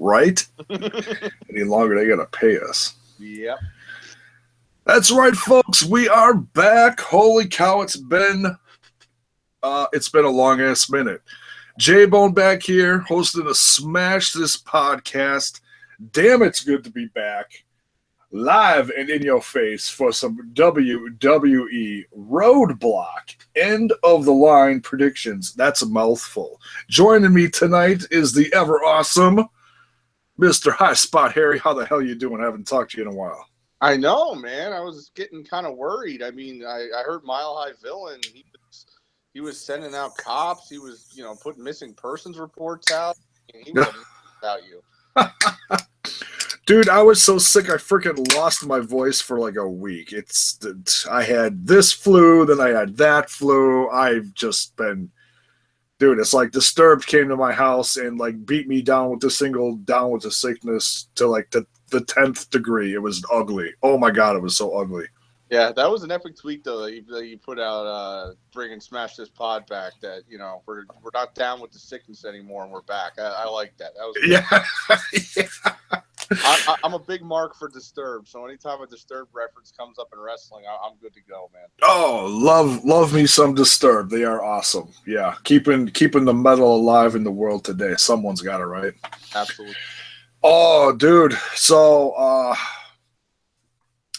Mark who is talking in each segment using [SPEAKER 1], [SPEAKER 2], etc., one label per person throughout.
[SPEAKER 1] right? Any longer, they gotta pay us.
[SPEAKER 2] Yep.
[SPEAKER 1] That's right, folks. We are back. Holy cow, it's been a long ass minute. JAYBONE back here, hosting a Smash This podcast. Damn, it's good to be back. Live and in your face for some WWE Roadblock end of the line predictions. That's a mouthful. Joining me tonight is the ever awesome Mr. Highspot Harry. How the hell you doing? I haven't talked to you in a while.
[SPEAKER 2] I know, man. I was getting kind of worried. I mean, I heard Mile High Villain. He was sending out cops. He was, putting missing persons reports out. He wasn't about you.
[SPEAKER 1] Dude, I was so sick I freaking lost my voice for like a week. I had this flu, then I had that flu. I've just been, dude, it's like Disturbed came to my house and like beat me down with the sickness to like the 10th degree. It was ugly. Oh my God, it was so ugly.
[SPEAKER 2] Yeah, that was an epic tweet though that you put out, bringing Smash This Pod back. That we're not down with the sickness anymore and we're back. I like that. That was good.
[SPEAKER 1] Yeah.
[SPEAKER 2] I'm a big mark for Disturbed, so anytime a Disturbed reference comes up in wrestling, I'm good to go, man.
[SPEAKER 1] Oh, love me some Disturbed. They are awesome. Yeah, keeping the metal alive in the world today. Someone's got it, right?
[SPEAKER 2] Absolutely.
[SPEAKER 1] Oh, dude. So,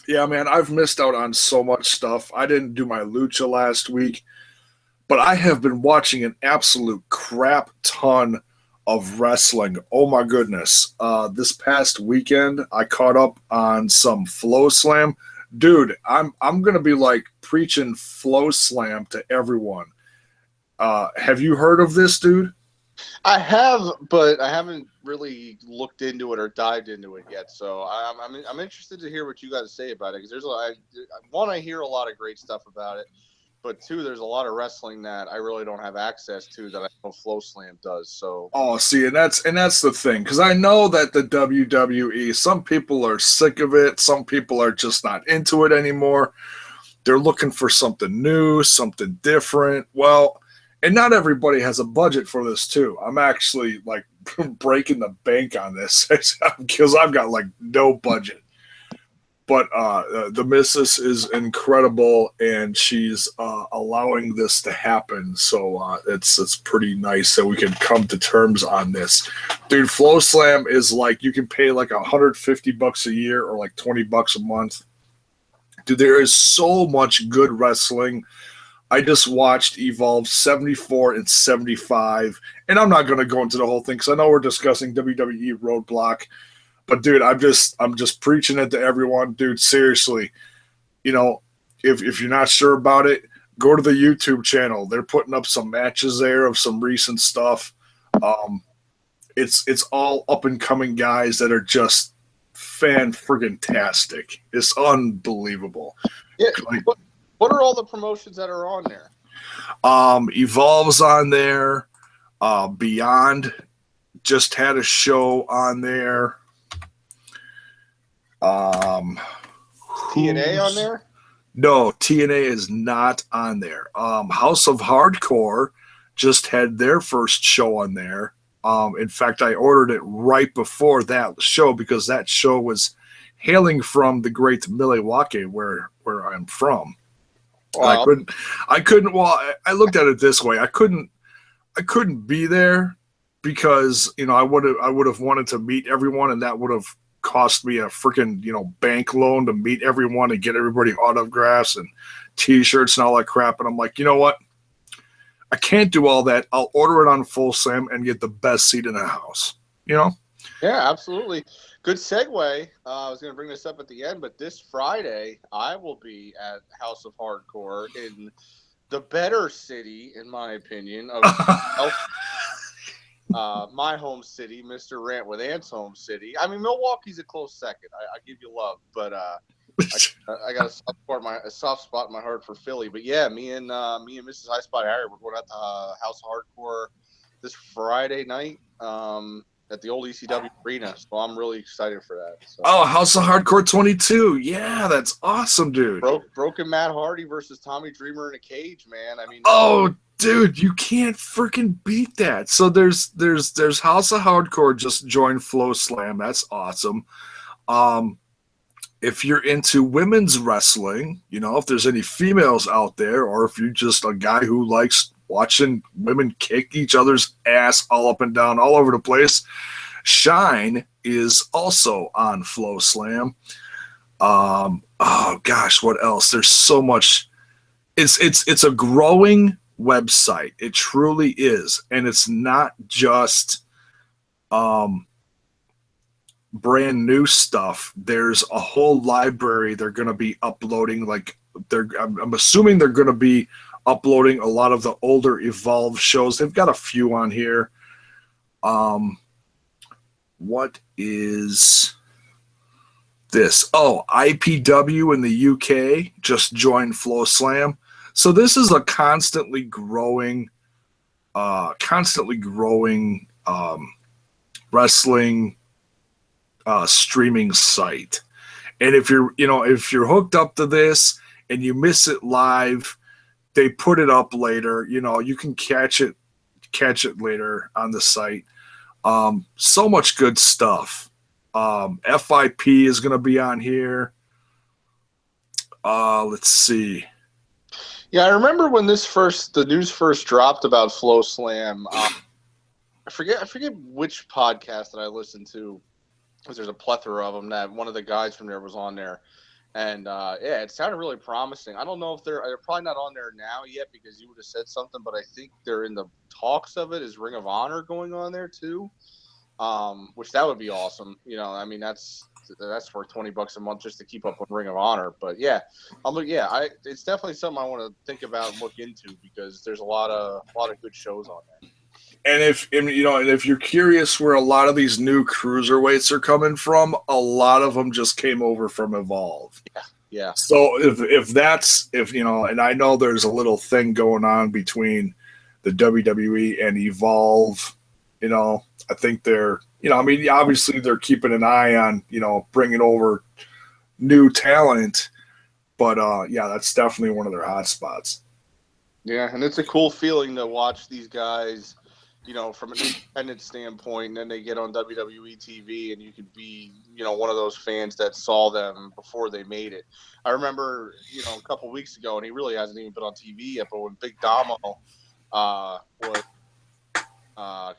[SPEAKER 1] yeah, man, I've missed out on so much stuff. I didn't do my lucha last week, but I have been watching an absolute crap ton of wrestling. Oh my goodness. This past weekend I caught up on some Flow Slam. Dude, I'm gonna be like preaching Flow Slam to everyone. Have you heard of this, dude?
[SPEAKER 2] I have, but I haven't really looked into it or dived into it yet. So I'm interested to hear what you guys say about it, because I hear a lot of great stuff about it. But two, there's a lot of wrestling that I really don't have access to that I know Flow Slam does. So
[SPEAKER 1] see, and that's the thing, because I know that the WWE, some people are sick of it, some people are just not into it anymore. They're looking for something new, something different. Well, and not everybody has a budget for this too. I'm actually like breaking the bank on this because I've got like no budget. But the missus is incredible, and she's allowing this to happen. So it's pretty nice that we can come to terms on this. Dude, Flow Slam is like you can pay like $150 a year or like $20 a month. Dude, there is so much good wrestling. I just watched Evolve 74 and 75, and I'm not going to go into the whole thing because I know we're discussing WWE Roadblock. But dude, I'm just preaching it to everyone, dude. Seriously, if you're not sure about it, go to the YouTube channel. They're putting up some matches there of some recent stuff. It's all up and coming guys that are just fan-friggin-tastic. It's unbelievable.
[SPEAKER 2] Yeah. What are all the promotions that are on there?
[SPEAKER 1] Evolve's on there. Beyond just had a show on there.
[SPEAKER 2] TNA on there?
[SPEAKER 1] No, TNA is not on there. House of Hardcore just had their first show on there. In fact, I ordered it right before that show because that show was hailing from the great Milwaukee, where I'm from.
[SPEAKER 2] Wow.
[SPEAKER 1] I couldn't. Well, I looked at it this way. I couldn't be there because I would have wanted to meet everyone, and that would have cost me a freaking bank loan to meet everyone and get everybody autographs and T-shirts and all that crap. And I'm like, you know what? I can't do all that. I'll order it on Full Slam and get the best seat in the house.
[SPEAKER 2] Yeah, absolutely. Good segue. I was going to bring this up at the end, but this Friday I will be at House of Hardcore in the better city, in my opinion, of my home city, Mr. Rant with Ant's home city. I mean, Milwaukee's a close second. I give you love, but I got a soft spot in my heart for Philly. But yeah, me and Mrs. Highspot Harry, we're going out to House of Hardcore this Friday night at the old ECW Arena. So I'm really excited for that. So.
[SPEAKER 1] Oh, House of Hardcore 22. Yeah, that's awesome, dude.
[SPEAKER 2] Broken Matt Hardy versus Tommy Dreamer in a cage, man. I mean,
[SPEAKER 1] Dude, you can't freaking beat that. So there's House of Hardcore just joined Flow Slam. That's awesome. If you're into women's wrestling, if there's any females out there, or if you're just a guy who likes watching women kick each other's ass all up and down, all over the place, Shine is also on Flow Slam. Oh gosh, what else? There's so much. It's a growing website. It truly is, and it's not just brand new stuff. There's a whole library they're going to be uploading. I'm assuming they're going to be uploading a lot of the older Evolve shows. They've got a few on here. What is this? Oh, IPW in the UK just joined Flow Slam. So this is a constantly growing wrestling streaming site. And if you're hooked up to this and you miss it live, they put it up later. You can catch it later on the site. So much good stuff. FIP is going to be on here. Let's see.
[SPEAKER 2] Yeah, I remember when the news first dropped about Flow Slam. I forget which podcast that I listened to, because there's a plethora of them, that one of the guys from there was on there. And it sounded really promising. I don't know if they're probably not on there now yet, because you would have said something, but I think they're in the talks of it. Is Ring of Honor going on there too? Which that would be awesome. That's worth $20 a month just to keep up with Ring of Honor. But it's definitely something I want to think about and look into, because there's a lot of good shows on there.
[SPEAKER 1] And if you're curious where a lot of these new cruiserweights are coming from, a lot of them just came over from Evolve.
[SPEAKER 2] Yeah.
[SPEAKER 1] So and I know there's a little thing going on between the WWE and Evolve. I think they're, obviously they're keeping an eye on, bringing over new talent, but that's definitely one of their hot spots.
[SPEAKER 2] Yeah, and it's a cool feeling to watch these guys, from an independent standpoint, and then they get on WWE TV, and you could be, one of those fans that saw them before they made it. I remember, a couple weeks ago, and he really hasn't even been on TV yet, but when Big Damo was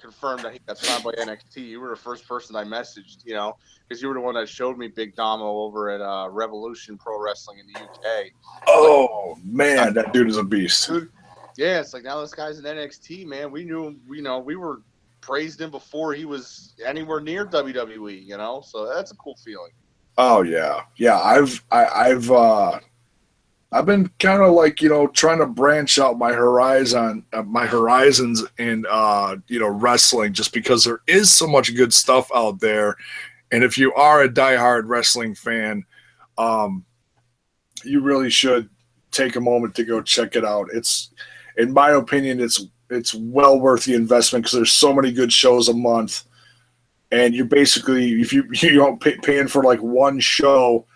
[SPEAKER 2] confirmed that he got signed by NXT, you were the first person I messaged, because you were the one that showed me Big Damo over at Revolution Pro Wrestling in the UK.
[SPEAKER 1] Oh, man, that dude is a beast.
[SPEAKER 2] Dude, yeah, it's like, now this guy's in NXT, man. We knew him, we were praised him before he was anywhere near WWE, so that's a cool feeling. Oh, yeah. Yeah, I've been kind of trying to branch out my horizons in wrestling, just because there is so much good stuff out there. And if you are a diehard wrestling fan, you really should take a moment to go check it out. It's, in my opinion, it's well worth the investment, because there's so many good shows a month, and you're basically, if you don't paying for one show,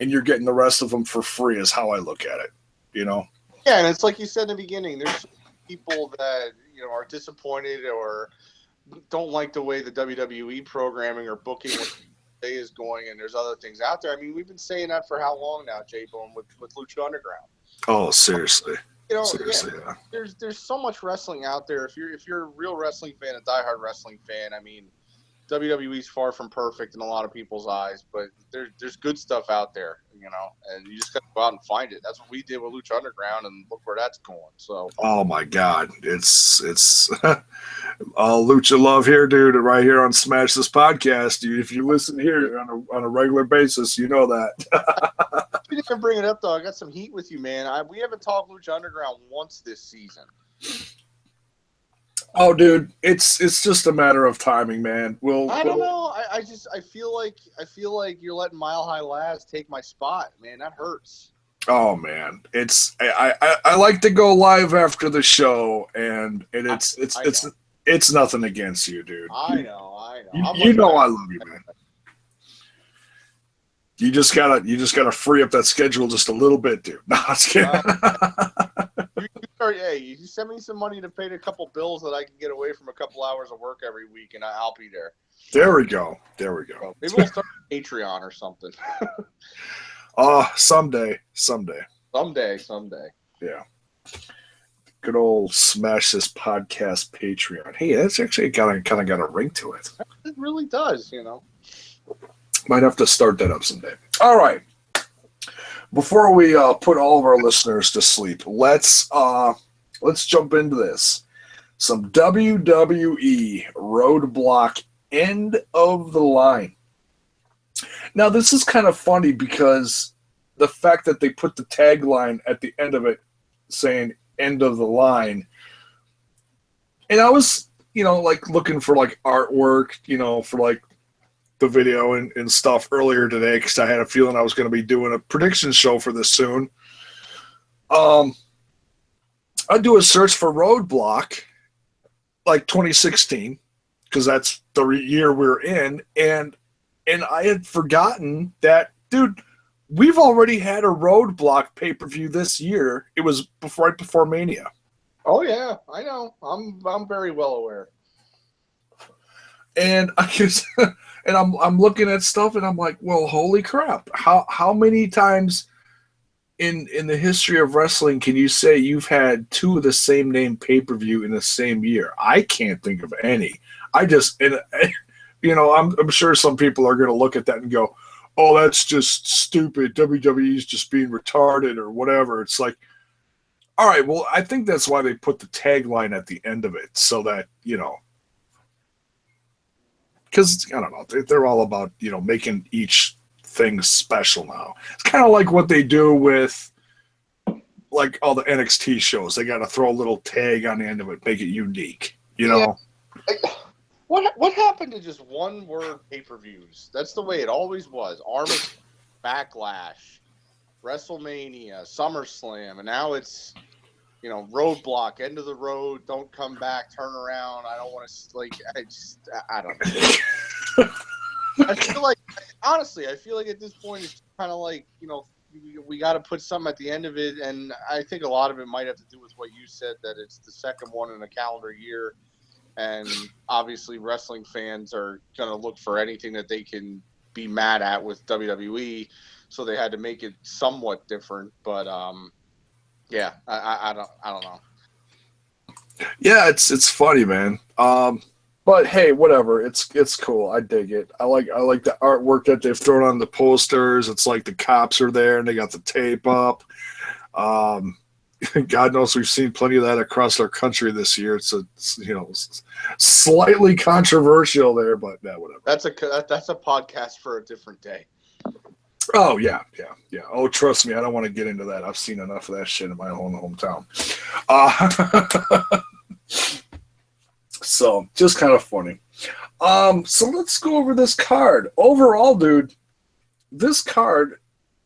[SPEAKER 2] and you're getting the rest of them for free, is how I look at it, Yeah, and it's like you said in the beginning, there's people that, are disappointed or don't like the way the WWE programming or booking is going, and there's other things out there. I mean, we've been saying that for how long now, JAYBONE, with Lucha Underground.
[SPEAKER 1] Oh, seriously.
[SPEAKER 2] Seriously, yeah. There's so much wrestling out there. If you're a real wrestling fan, a diehard wrestling fan, I mean, WWE's far from perfect in a lot of people's eyes, but there's good stuff out there, and you just got to go out and find it. That's what we did with Lucha Underground, and look where that's going. So,
[SPEAKER 1] oh my God, it's all Lucha love here, dude. Right here on Smash This Podcast, dude. If you listen here on a regular basis, you know that.
[SPEAKER 2] You didn't bring it up though. I got some heat with you, man. We haven't talked Lucha Underground once this season.
[SPEAKER 1] Oh, dude, it's just a matter of timing, man.
[SPEAKER 2] I don't know. I feel like you're letting Mile High Labs take my spot, man. That hurts.
[SPEAKER 1] Oh man, I like to go live after the show, and it's nothing against you, dude.
[SPEAKER 2] I know.
[SPEAKER 1] You know I love you, man. You just gotta free up that schedule just a little bit, dude. No, I was kidding.
[SPEAKER 2] hey, you send me some money to pay a couple bills that I can get away from a couple hours of work every week, and I'll be there.
[SPEAKER 1] There we go.
[SPEAKER 2] So maybe we'll start a Patreon or something.
[SPEAKER 1] Someday.
[SPEAKER 2] Someday.
[SPEAKER 1] Yeah. Good old Smash This Podcast Patreon. Hey, that's actually kind of got a ring to it.
[SPEAKER 2] It really does,
[SPEAKER 1] Might have to start that up someday. All right. Before we put all of our listeners to sleep, let's jump into this. Some WWE Roadblock End of the Line. Now, this is kind of funny because the fact that they put the tagline at the end of it saying end of the line. And I was, looking for artwork, for the video and stuff earlier today because I had a feeling I was going to be doing a prediction show for this soon. I do a search for Roadblock, 2016, because that's the year we're in, and I had forgotten that, dude, we've already had a Roadblock pay-per-view this year. It was right before Mania.
[SPEAKER 2] Oh yeah, I know. I'm very well aware.
[SPEAKER 1] And I'm looking at stuff and I'm like, well, holy crap! How many times in the history of wrestling can you say you've had two of the same name pay-per-view in the same year? I can't think of any. I'm sure some people are going to look at that and go, oh, that's just stupid. WWE's just being retarded or whatever. It's like, all right, well, I think that's why they put the tagline at the end of it so that, because, I don't know, they're all about, making each thing special now. It's kind of like what they do with, all the NXT shows. They got to throw a little tag on the end of it, make it unique, know?
[SPEAKER 2] What happened to just one word pay-per-views? That's the way it always was. Armageddon, Backlash, WrestleMania, SummerSlam, and now it's, Roadblock, end of the road, don't come back, turn around. I don't want to, I don't know. I feel like, honestly, at this point it's kind of like, we got to put something at the end of it, and I think a lot of it might have to do with what you said, that it's the second one in a calendar year. And obviously wrestling fans are going to look for anything that they can be mad at with WWE. So they had to make it somewhat different. But, yeah, I don't know.
[SPEAKER 1] Yeah, it's funny, man. But hey, whatever. It's cool. I dig it. I like the artwork that they've thrown on the posters. It's like the cops are there and they got the tape up. God knows we've seen plenty of that across our country this year. It's slightly controversial there, but yeah, whatever.
[SPEAKER 2] That's a podcast for a different day.
[SPEAKER 1] Oh yeah. Oh, trust me, I don't want to get into that. I've seen enough of that shit in my own hometown. So just kind of funny. So let's go over this card. Overall, dude, this card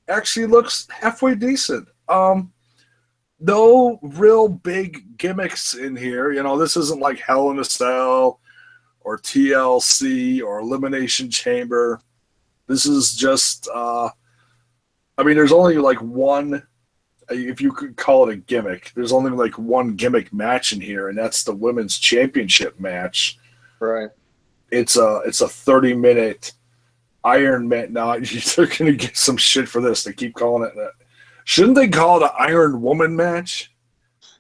[SPEAKER 1] actually looks halfway decent. No real big gimmicks in here. This isn't like Hell in a Cell or TLC or Elimination Chamber. This is just, there's only one, if you could call it a gimmick, there's only one gimmick match in here, and that's the Women's Championship match.
[SPEAKER 2] Right.
[SPEAKER 1] It's a 30-minute Iron Man. Now, they're going to get some shit for this. They keep calling it that. Shouldn't they call it an Iron Woman match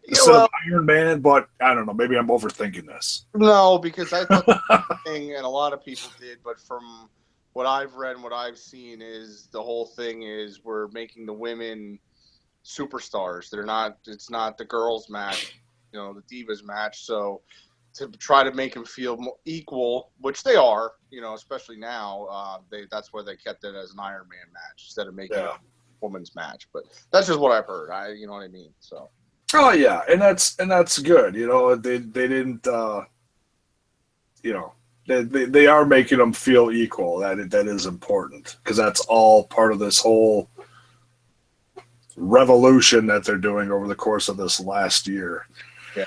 [SPEAKER 1] instead of Iron Man? But I don't know. Maybe I'm overthinking this.
[SPEAKER 2] No, because I thought the thing, and a lot of people did, but from what I've read and what I've seen is the whole thing is we're making the women superstars. It's not the girls match, the Divas match. So to try to make them feel more equal, which they are, especially now, that's why they kept it as an Iron Man match instead of making it women's match. But that's just what I've heard. You know what I mean? So
[SPEAKER 1] oh yeah, and that's good. They didn't they are making them feel equal. That is important because that's all part of this whole revolution that they're doing over the course of this last year.
[SPEAKER 2] Yeah.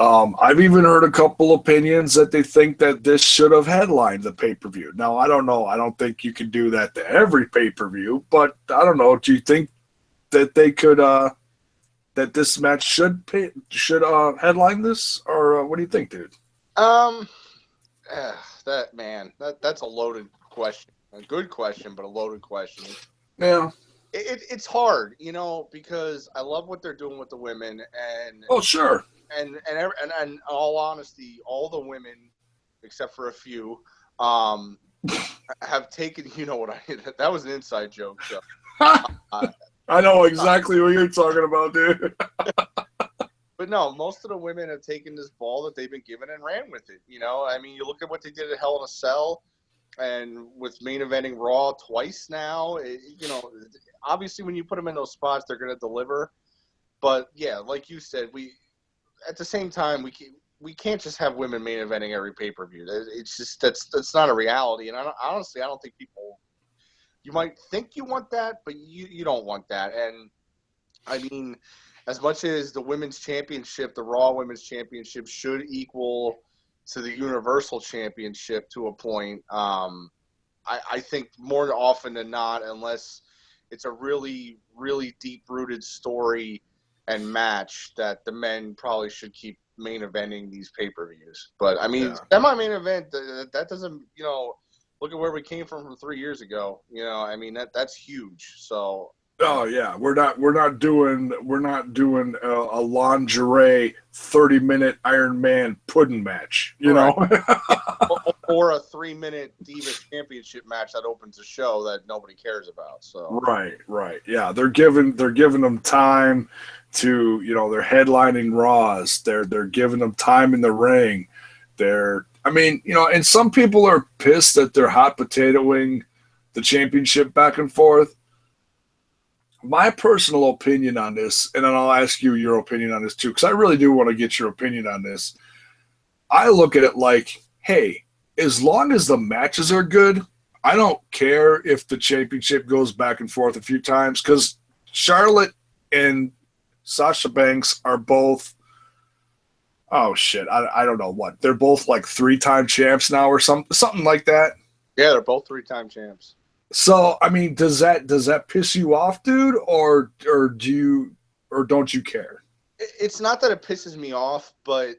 [SPEAKER 1] I've even heard a couple opinions that they think that this should have headlined the pay-per-view. Now, I don't know. I don't think you can do that to every pay-per-view, but I don't know. Do you think that they could that this match should headline this, or what do you think, dude?
[SPEAKER 2] That's a loaded question. A good question, but a loaded question.
[SPEAKER 1] Yeah.
[SPEAKER 2] It's hard, because I love what they're doing with the women, and
[SPEAKER 1] Oh, sure.
[SPEAKER 2] And in all honesty, all the women, except for a few, have taken. That was an inside joke. So
[SPEAKER 1] I know exactly what you're talking about, dude.
[SPEAKER 2] But no, most of the women have taken this ball that they've been given and ran with it. I mean, you look at what they did at Hell in a Cell, and with main eventing Raw twice now. Obviously when you put them in those spots, they're going to deliver. But yeah, like you said, at the same time we can't just have women main eventing every pay-per-view. It's just that's not a reality. And honestly, I don't think people. You might think you want that, but you don't want that. And I mean, as much as the women's championship, the Raw Women's Championship should equal to the Universal Championship to a point, I think more often than not, unless it's a really, really deep-rooted story and match, that the men probably should keep main eventing these pay-per-views. But, I mean, semi-main event, that doesn't, look at where we came from 3 years ago. I mean, that's huge. So.
[SPEAKER 1] Oh yeah, we're not doing a lingerie 30-minute Iron Man pudding match, you know,
[SPEAKER 2] or a 3-minute Divas Championship match that opens a show that nobody cares about. So
[SPEAKER 1] right, yeah, they're giving them time to, they're headlining Raws, they're giving them time in the ring, and some people are pissed that they're hot potatoing the championship back and forth. My personal opinion on this, and then I'll ask you your opinion on this too, because I really do want to get your opinion on this. I look at it like, hey, as long as the matches are good, I don't care if the championship goes back and forth a few times, because Charlotte and Sasha Banks are both, oh shit, I don't know what. They're both like 3-time champs now or something like that.
[SPEAKER 2] Yeah, they're both 3-time champs.
[SPEAKER 1] So, I mean, does that piss you off, dude, or don't you care?
[SPEAKER 2] It's not that it pisses me off, but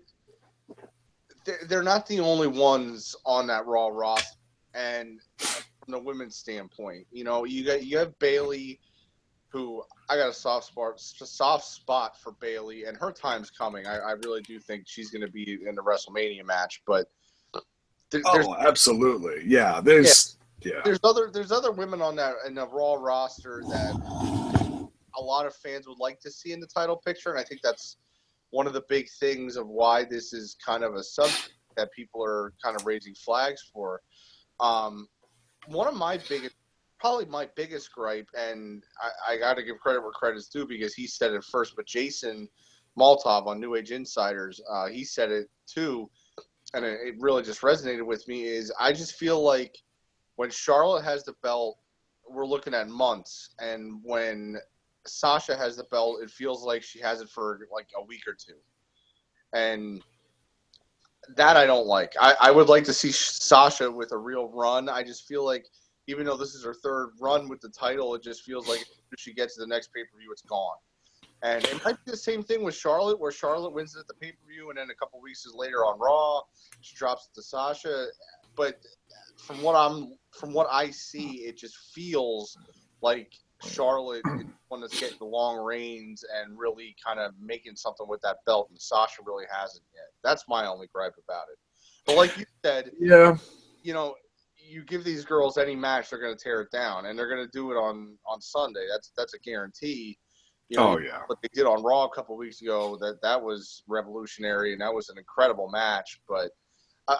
[SPEAKER 2] they're not the only ones on that Raw roster. And from the women's standpoint, you have Bayley, who I got a soft spot for Bayley, and her time's coming. I really do think she's going to be in the WrestleMania match, but
[SPEAKER 1] absolutely, yeah.
[SPEAKER 2] There's other women on that in the Raw roster that a lot of fans would like to see in the title picture, and I think that's one of the big things of why this is kind of a subject that people are kind of raising flags for. One of my biggest gripe, and I got to give credit where credit's due because he said it first, but Jason Maltov on New Age Insiders, he said it too, and it really just resonated with me, is I just feel like when Charlotte has the belt, we're looking at months. And when Sasha has the belt, it feels like she has it for like a week or two. And that I don't like. I would like to see Sasha with a real run. I just feel like even though this is her third run with the title, it just feels like if she gets to the next pay-per-view, it's gone. And it might be the same thing with Charlotte, where Charlotte wins it at the pay-per-view, and then a couple weeks later on Raw, she drops it to Sasha. But from what I see, it just feels like Charlotte is one that's getting the long reins and really kind of making something with that belt, and Sasha really hasn't yet. That's my only gripe about it. But like you said,
[SPEAKER 1] yeah,
[SPEAKER 2] you give these girls any match, they're going to tear it down, and they're going to do it on Sunday. That's a guarantee. What they did on Raw a couple weeks ago, that was revolutionary, and that was an incredible match. But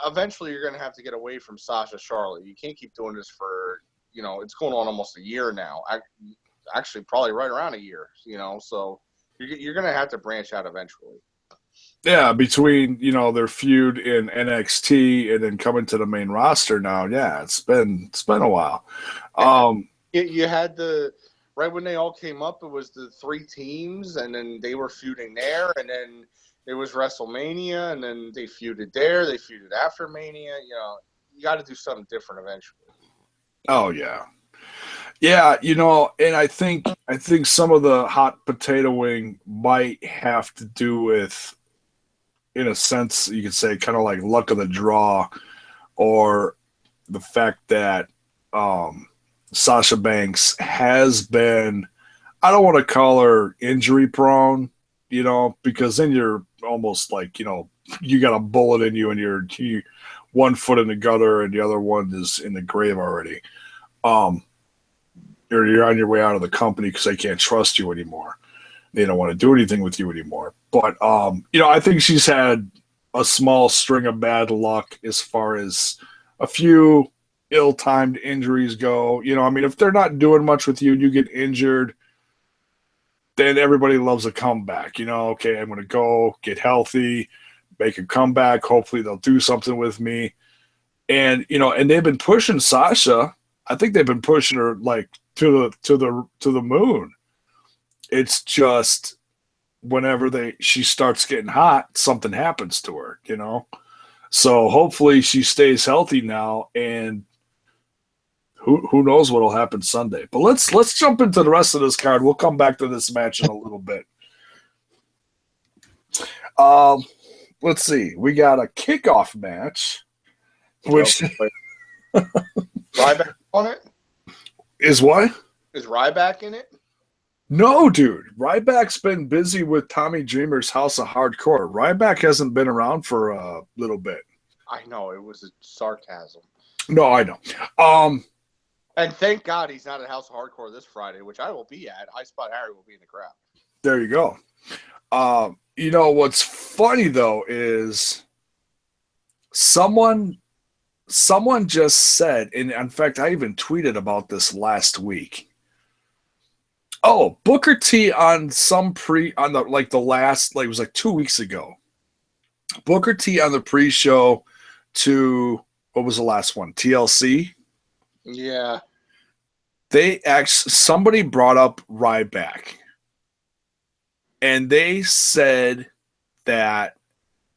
[SPEAKER 2] eventually, you're going to have to get away from Sasha Charlotte. You can't keep doing this for, it's going on almost a year now. Actually, probably right around a year. So you're going to have to branch out eventually.
[SPEAKER 1] Yeah, between their feud in NXT and then coming to the main roster now. Yeah, it's been a while.
[SPEAKER 2] You had right when they all came up, it was the 3 teams, and then they were feuding there, and then it was WrestleMania, and then they feuded there. They feuded after Mania. You got to do something different eventually.
[SPEAKER 1] Oh yeah, Yeah, and I think some of the hot potato wing might have to do with, in a sense, you could say, kind of like luck of the draw, or the fact that Sasha Banks has been, I don't want to call her injury prone, because then you're almost like, you got a bullet in you and you one foot in the gutter and the other one is in the grave already. You're on your way out of the company because they can't trust you anymore. They don't want to do anything with you anymore. But, I think she's had a small string of bad luck as far as a few ill-timed injuries go. If they're not doing much with you and you get injured, then everybody loves a comeback. Okay, I'm going to go get healthy, make a comeback. Hopefully they'll do something with me. And, and they've been pushing Sasha. I think they've been pushing her like to the moon. It's just whenever she starts getting hot, something happens to her, So hopefully she stays healthy now, and who knows what'll happen Sunday. But let's jump into the rest of this card. We'll come back to this match in a little bit. Let's see. We got a kickoff match, which
[SPEAKER 2] Ryback on it?
[SPEAKER 1] Is what?
[SPEAKER 2] Is Ryback in it?
[SPEAKER 1] No, dude. Ryback's been busy with Tommy Dreamer's House of Hardcore. Ryback hasn't been around for a little bit.
[SPEAKER 2] I know, it was a sarcasm.
[SPEAKER 1] No, I know.
[SPEAKER 2] And thank God he's not at House of Hardcore this Friday, which I will be at. Highspot Harry will be in the crowd.
[SPEAKER 1] There you go. What's funny though is someone just said, and in fact, I even tweeted about this last week. Oh, Booker T on it was like 2 weeks ago. Booker T on the pre-show to, what was the last one? TLC?
[SPEAKER 2] Yeah.
[SPEAKER 1] Somebody brought up Ryback. And they said that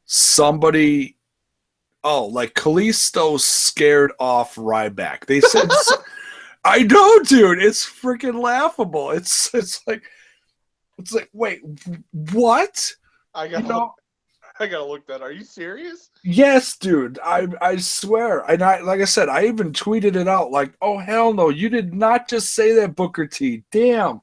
[SPEAKER 1] somebody, Kalisto scared off Ryback. They said, I know, dude. It's freaking laughable. It's like, wait, what?
[SPEAKER 2] I gotta look that. Are you serious?
[SPEAKER 1] Yes, dude. I swear. And like I said, I even tweeted it out. Like, oh hell no, you did not just say that, Booker T. Damn.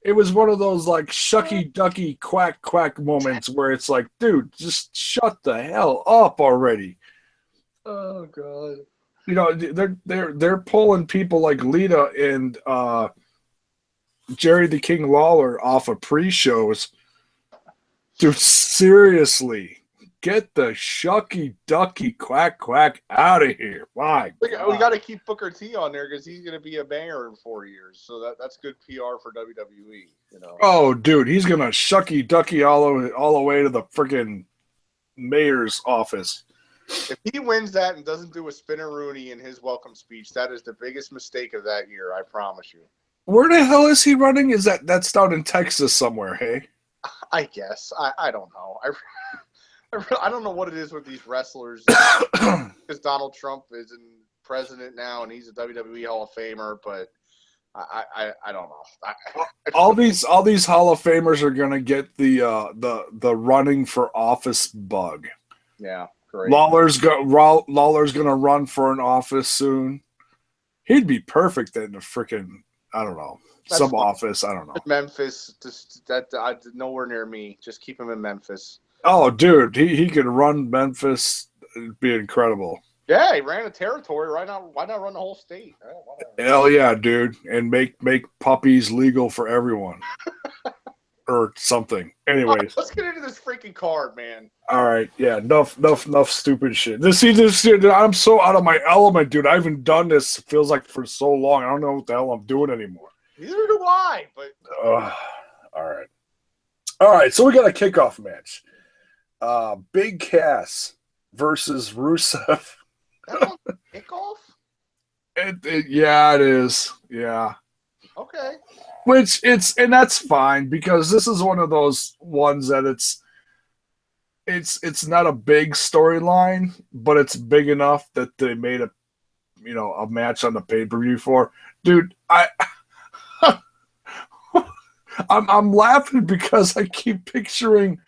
[SPEAKER 1] It was one of those like shucky ducky quack quack moments where it's like, dude, just shut the hell up already.
[SPEAKER 2] Oh god.
[SPEAKER 1] They're pulling people like Lita and Jerry the King Lawler off of pre-shows. Dude, seriously, get the shucky ducky quack quack out of here. My God.
[SPEAKER 2] We got to keep Booker T on there because he's going to be a banger in 4 years. So that's good PR for WWE.
[SPEAKER 1] Oh, dude, he's going to shucky ducky all the way to the freaking mayor's office.
[SPEAKER 2] If he wins that and doesn't do a spinner-rooney in his welcome speech, that is the biggest mistake of that year. I promise you.
[SPEAKER 1] Where the hell is he running? Is that's down in Texas somewhere? Hey.
[SPEAKER 2] I guess. I don't know. I don't know what it is with these wrestlers because Donald Trump is in president now and he's a WWE Hall of Famer, but I don't know.
[SPEAKER 1] All these Hall of Famers are gonna get the running for office bug.
[SPEAKER 2] Yeah, great.
[SPEAKER 1] Lawler's gonna run for an office soon. He'd be perfect in the freaking, I don't know. Some office, I don't know.
[SPEAKER 2] Memphis, nowhere near me. Just keep him in Memphis.
[SPEAKER 1] Oh, dude, he could run Memphis. It'd be incredible.
[SPEAKER 2] Yeah, he ran a territory. Right now, why not run the whole state?
[SPEAKER 1] Hell yeah, dude, and make puppies legal for everyone, or something. Anyways,
[SPEAKER 2] right, let's get into this freaking card, man.
[SPEAKER 1] All right, yeah, enough stupid shit. This, I'm so out of my element, dude. I haven't done this. Feels like for so long. I don't know what the hell I'm doing anymore.
[SPEAKER 2] Neither do I, but
[SPEAKER 1] all right. So we got a kickoff match. Big Cass versus Rusev.
[SPEAKER 2] That's a kickoff?
[SPEAKER 1] Yeah, it is. Yeah.
[SPEAKER 2] Okay.
[SPEAKER 1] And that's fine because this is one of those ones that it's not a big storyline, but it's big enough that they made a match on the pay-per-view for. Dude, I'm laughing because I keep picturing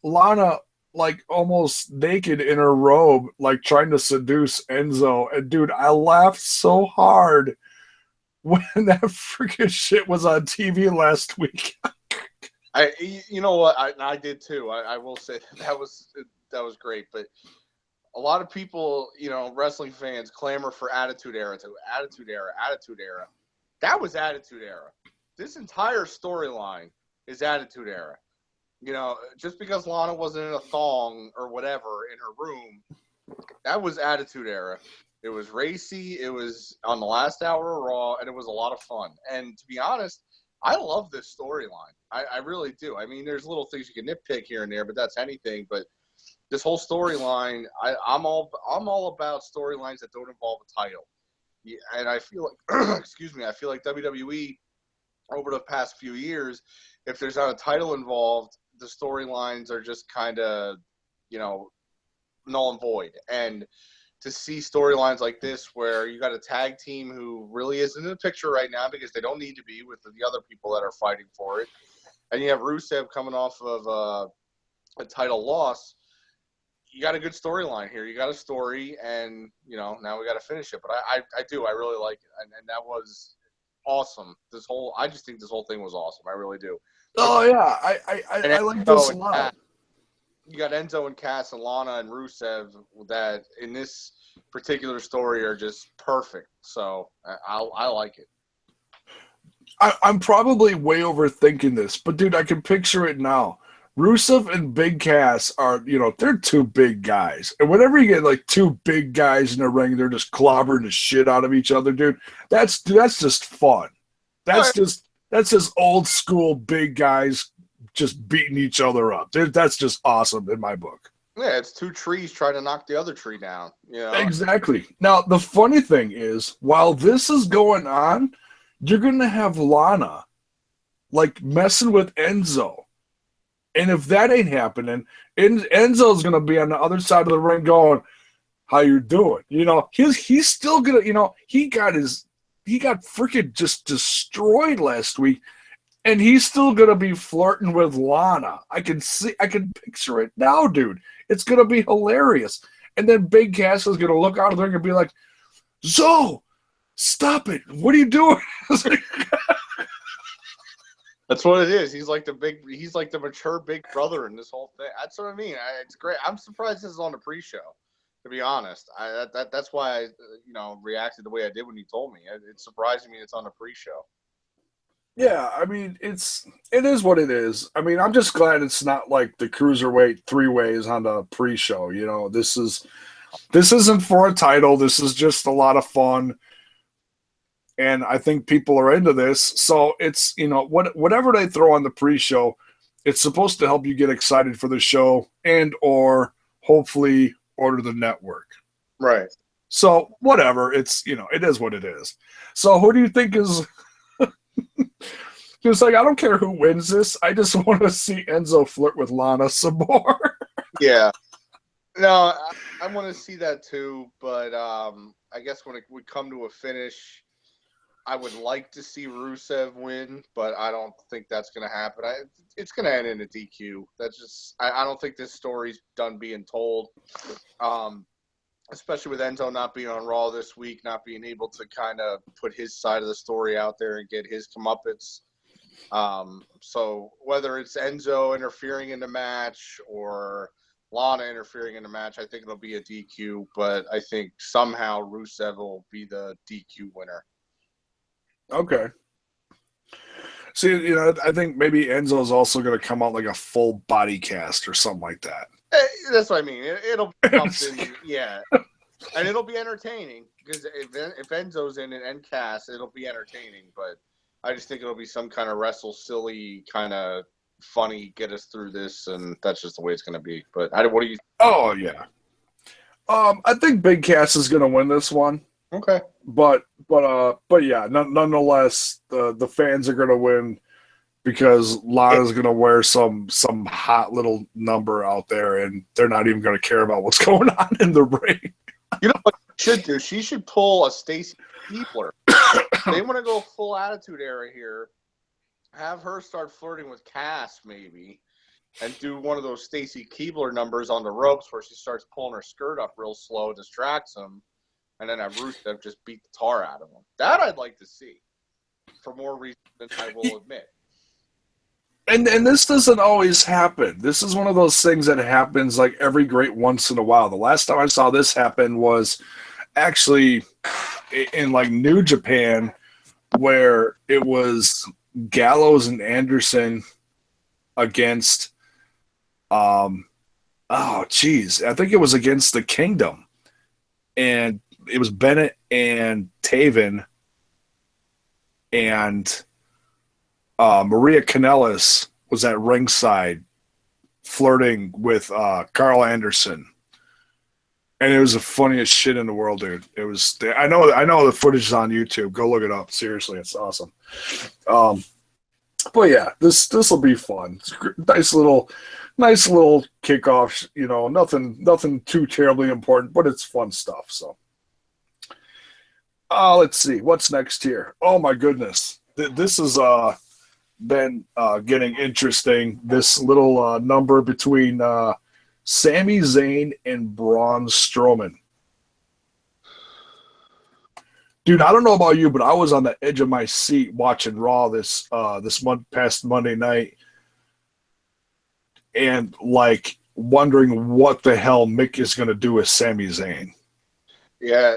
[SPEAKER 1] Lana like almost naked in her robe, like trying to seduce Enzo. And dude, I laughed so hard when that freaking shit was on TV last week.
[SPEAKER 2] You know what? I did too. I will say that was great. But a lot of people, wrestling fans clamor for Attitude Era to Attitude Era. That was Attitude Era. This entire storyline is Attitude Era. Just because Lana wasn't in a thong or whatever in her room, that was Attitude Era. It was racy. It was on the last hour of Raw, and it was a lot of fun. And to be honest, I love this storyline. I really do. I mean, there's little things you can nitpick here and there, but that's anything. But this whole storyline, I'm all about storylines that don't involve a title. Yeah, and I feel like, excuse me, I feel like WWE over the past few years, if there's not a title involved, the storylines are just kind of, null and void. And to see storylines like this where you got a tag team who really isn't in the picture right now because they don't need to be with the other people that are fighting for it, and you have Rusev coming off of a title loss, you got a good storyline here. You got a story, and, now we got to finish it. But I do. I really like it. And that was awesome. I just think this whole thing was awesome. I really do.
[SPEAKER 1] Oh, yeah. I like this a lot.
[SPEAKER 2] You got Enzo and Cass and Lana and Rusev that in this particular story are just perfect. So I like it.
[SPEAKER 1] I'm probably way overthinking this, but dude, I can picture it now. Rusev and Big Cass are, they're two big guys. And whenever you get like two big guys in a ring, they're just clobbering the shit out of each other, dude. That's just fun. That's just old school big guys just beating each other up. That's just awesome in my book.
[SPEAKER 2] Yeah, it's two trees trying to knock the other tree down.
[SPEAKER 1] Exactly. Now, the funny thing is, while this is going on, you're going to have Lana like messing with Enzo. And if that ain't happening, Enzo's going to be on the other side of the ring going, how you doing? He's still going to, he got freaking just destroyed last week. And he's still going to be flirting with Lana. I can picture it now, dude. It's going to be hilarious. And then Big Cass is going to look out of the ring and be like, Zoe, stop it. What are you doing?
[SPEAKER 2] That's what it is. He's like the mature big brother in this whole thing. That's what I mean. It's great. I'm surprised this is on the pre-show, to be honest. That's why I, reacted the way I did when you told me. It's surprising me it's on the pre-show.
[SPEAKER 1] Yeah, I mean, it is what it is. I mean, I'm just glad it's not like the Cruiserweight 3-ways on the pre-show. This isn't for a title. This is just a lot of fun. And I think people are into this. So it's, whatever they throw on the pre-show, it's supposed to help you get excited for the show and or hopefully order the network.
[SPEAKER 2] Right.
[SPEAKER 1] So whatever. It's, it is what it is. So who do you think is... Just like, I don't care who wins this. I just want to see Enzo flirt with Lana some more.
[SPEAKER 2] Yeah. No, I want to see that too. But I guess when it would come to a finish, I would like to see Rusev win, but I don't think that's going to happen. It's going to end in a DQ. That's just I don't think this story's done being told. Especially with Enzo not being on Raw this week, not being able to kind of put his side of the story out there and get his comeuppance. So whether it's Enzo interfering in the match or Lana interfering in the match, I think it'll be a DQ, but I think somehow Rusev will be the DQ winner.
[SPEAKER 1] Okay. See, I think maybe Enzo's also going to come out like a full body cast or something like that.
[SPEAKER 2] That's what I mean. It'll be something, yeah. And it'll be entertaining because if Enzo's in it and Cass, it'll be entertaining. But I just think it'll be some kind of wrestle silly, kind of funny, get us through this, and that's just the way it's going to be. But what do you?
[SPEAKER 1] Oh yeah. I think Big Cass is going to win this one.
[SPEAKER 2] Okay.
[SPEAKER 1] But yeah, nonetheless, the fans are going to win. Because Lana's going to wear some hot little number out there, and they're not even going to care about what's going on in the ring.
[SPEAKER 2] Should do. She should pull a Stacy Keibler. They want to go full attitude era here. Have her start flirting with Cass maybe, and do one of those Stacy Keibler numbers on the ropes where she starts pulling her skirt up real slow, distracts him, and then have Rusev just beat the tar out of him. That I'd like to see, for more reasons than I will admit.
[SPEAKER 1] And this doesn't always happen. This is one of those things that happens like every great once in a while. The last time I saw this happen was actually in like New Japan, where it was Gallows and Anderson against I think it was against the Kingdom. And it was Bennett and Taven and Maria Kanellis was at ringside flirting with Carl Anderson. And it was the funniest shit in the world, dude. It was. I know the footage is on YouTube. Go look it up. Seriously, it's awesome. But yeah, this will be fun. It's nice little kickoff. You know, nothing too terribly important, but it's fun stuff. So, let's see what's next here. Oh my goodness, this is been getting interesting. This little number between Sami Zayn and Braun Strowman. Dude, I don't know about you, but I was on the edge of my seat watching Raw this past Monday night, and like wondering what the hell Mick is going to do with Sami Zayn.
[SPEAKER 2] Yeah,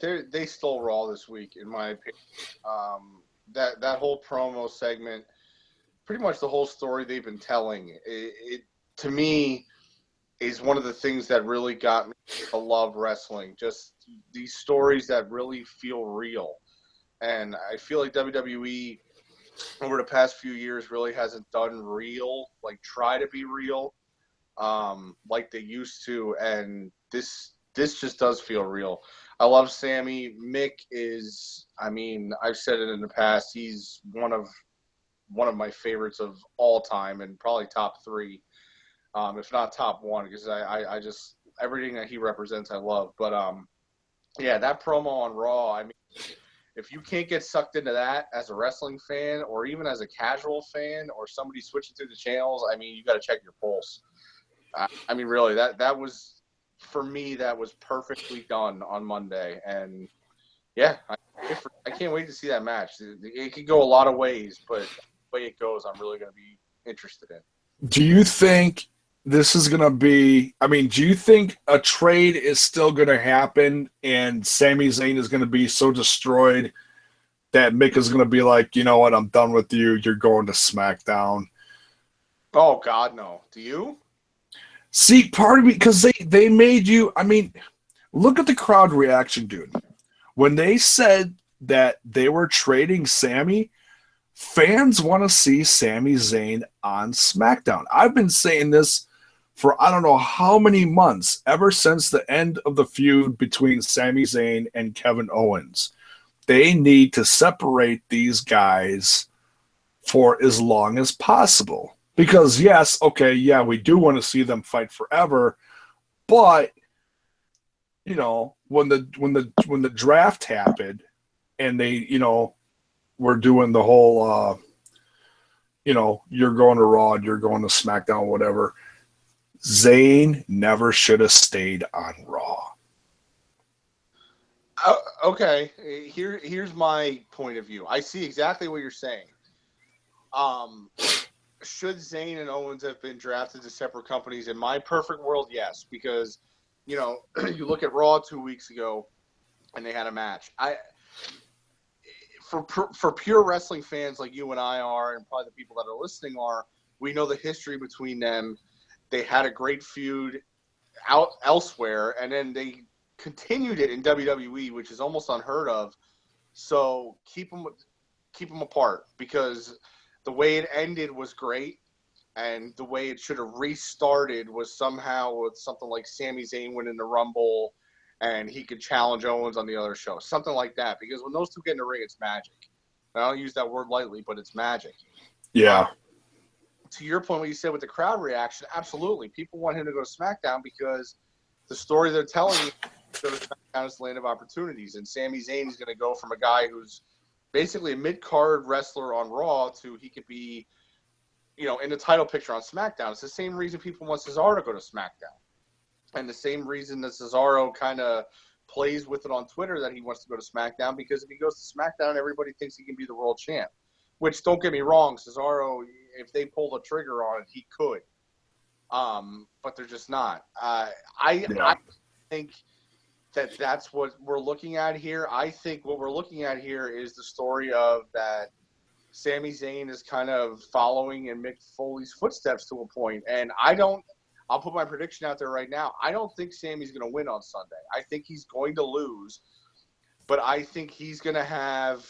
[SPEAKER 2] they stole Raw this week, in my opinion. That whole promo segment, pretty much the whole story they've been telling, it to me is one of the things that really got me to love wrestling. Just these stories that really feel real. And I feel like WWE over the past few years really hasn't done real, like try to be real, like they used to. And this just does feel real. I love Sammy. Mick is, I mean, I've said it in the past, he's one of my favorites of all time and probably top three, if not top one, because I just, everything that he represents, I love. But yeah, that promo on Raw, I mean, if you can't get sucked into that as a wrestling fan or even as a casual fan or somebody switching through the channels, I mean, you got to check your pulse. I mean, really, that was, for me, that was perfectly done on Monday. And yeah, I can't wait to see that match. It could go a lot of ways, but the way it goes, I'm really going to be interested in.
[SPEAKER 1] Do you think this is going to be, I mean, do you think a trade is still going to happen and Sami Zayn is going to be so destroyed that Mick is going to be like, you know what, I'm done with you. You're going to SmackDown.
[SPEAKER 2] Oh, God, no. Do you?
[SPEAKER 1] See, part of me, because they made you, I mean, look at the crowd reaction, dude. When they said that they were trading Sami, fans want to see Sami Zayn on SmackDown. I've been saying this for I don't know how many months, ever since the end of the feud between Sami Zayn and Kevin Owens. They need to separate these guys for as long as possible. Because yes, okay, yeah, we do want to see them fight forever, but you know, when the draft happened and they, you know, were doing the whole you know, you're going to Raw, you're going to SmackDown, whatever. Zayn never should have stayed on Raw.
[SPEAKER 2] Okay, here's my point of view. I see exactly what you're saying. Should Zayn and Owens have been drafted to separate companies? In my perfect world, yes, because, you know, you look at Raw 2 weeks ago, and they had a match. For pure wrestling fans like you and I are, and probably the people that are listening are, we know the history between them. They had a great feud out elsewhere, and then they continued it in WWE, which is almost unheard of. So keep them apart, because the way it ended was great, and the way it should have restarted was somehow with something like Sami Zayn winning the Rumble, and he could challenge Owens on the other show, something like that. Because when those two get in the ring, it's magic. And I don't use that word lightly, but it's magic.
[SPEAKER 1] Yeah.
[SPEAKER 2] To your point, what you said with the crowd reaction, absolutely. People want him to go to SmackDown because the story they're telling you, Countless land of opportunities, and Sami Zayn is going to go from a guy who's basically a mid-card wrestler on Raw to he could be, in the title picture on SmackDown. It's the same reason people want Cesaro to go to SmackDown, and the same reason that Cesaro kind of plays with it on Twitter that he wants to go to SmackDown, because if he goes to SmackDown, everybody thinks he can be the world champ. Which, don't get me wrong, Cesaro, if they pull the trigger on it, he could. But they're just not. I think that's what we're looking at here. I think what we're looking at here is the story of that Sami Zayn is kind of following in Mick Foley's footsteps to a point. And I'll put my prediction out there right now. I don't think Sami's going to win on Sunday. I think he's going to lose. But I think he's going to have,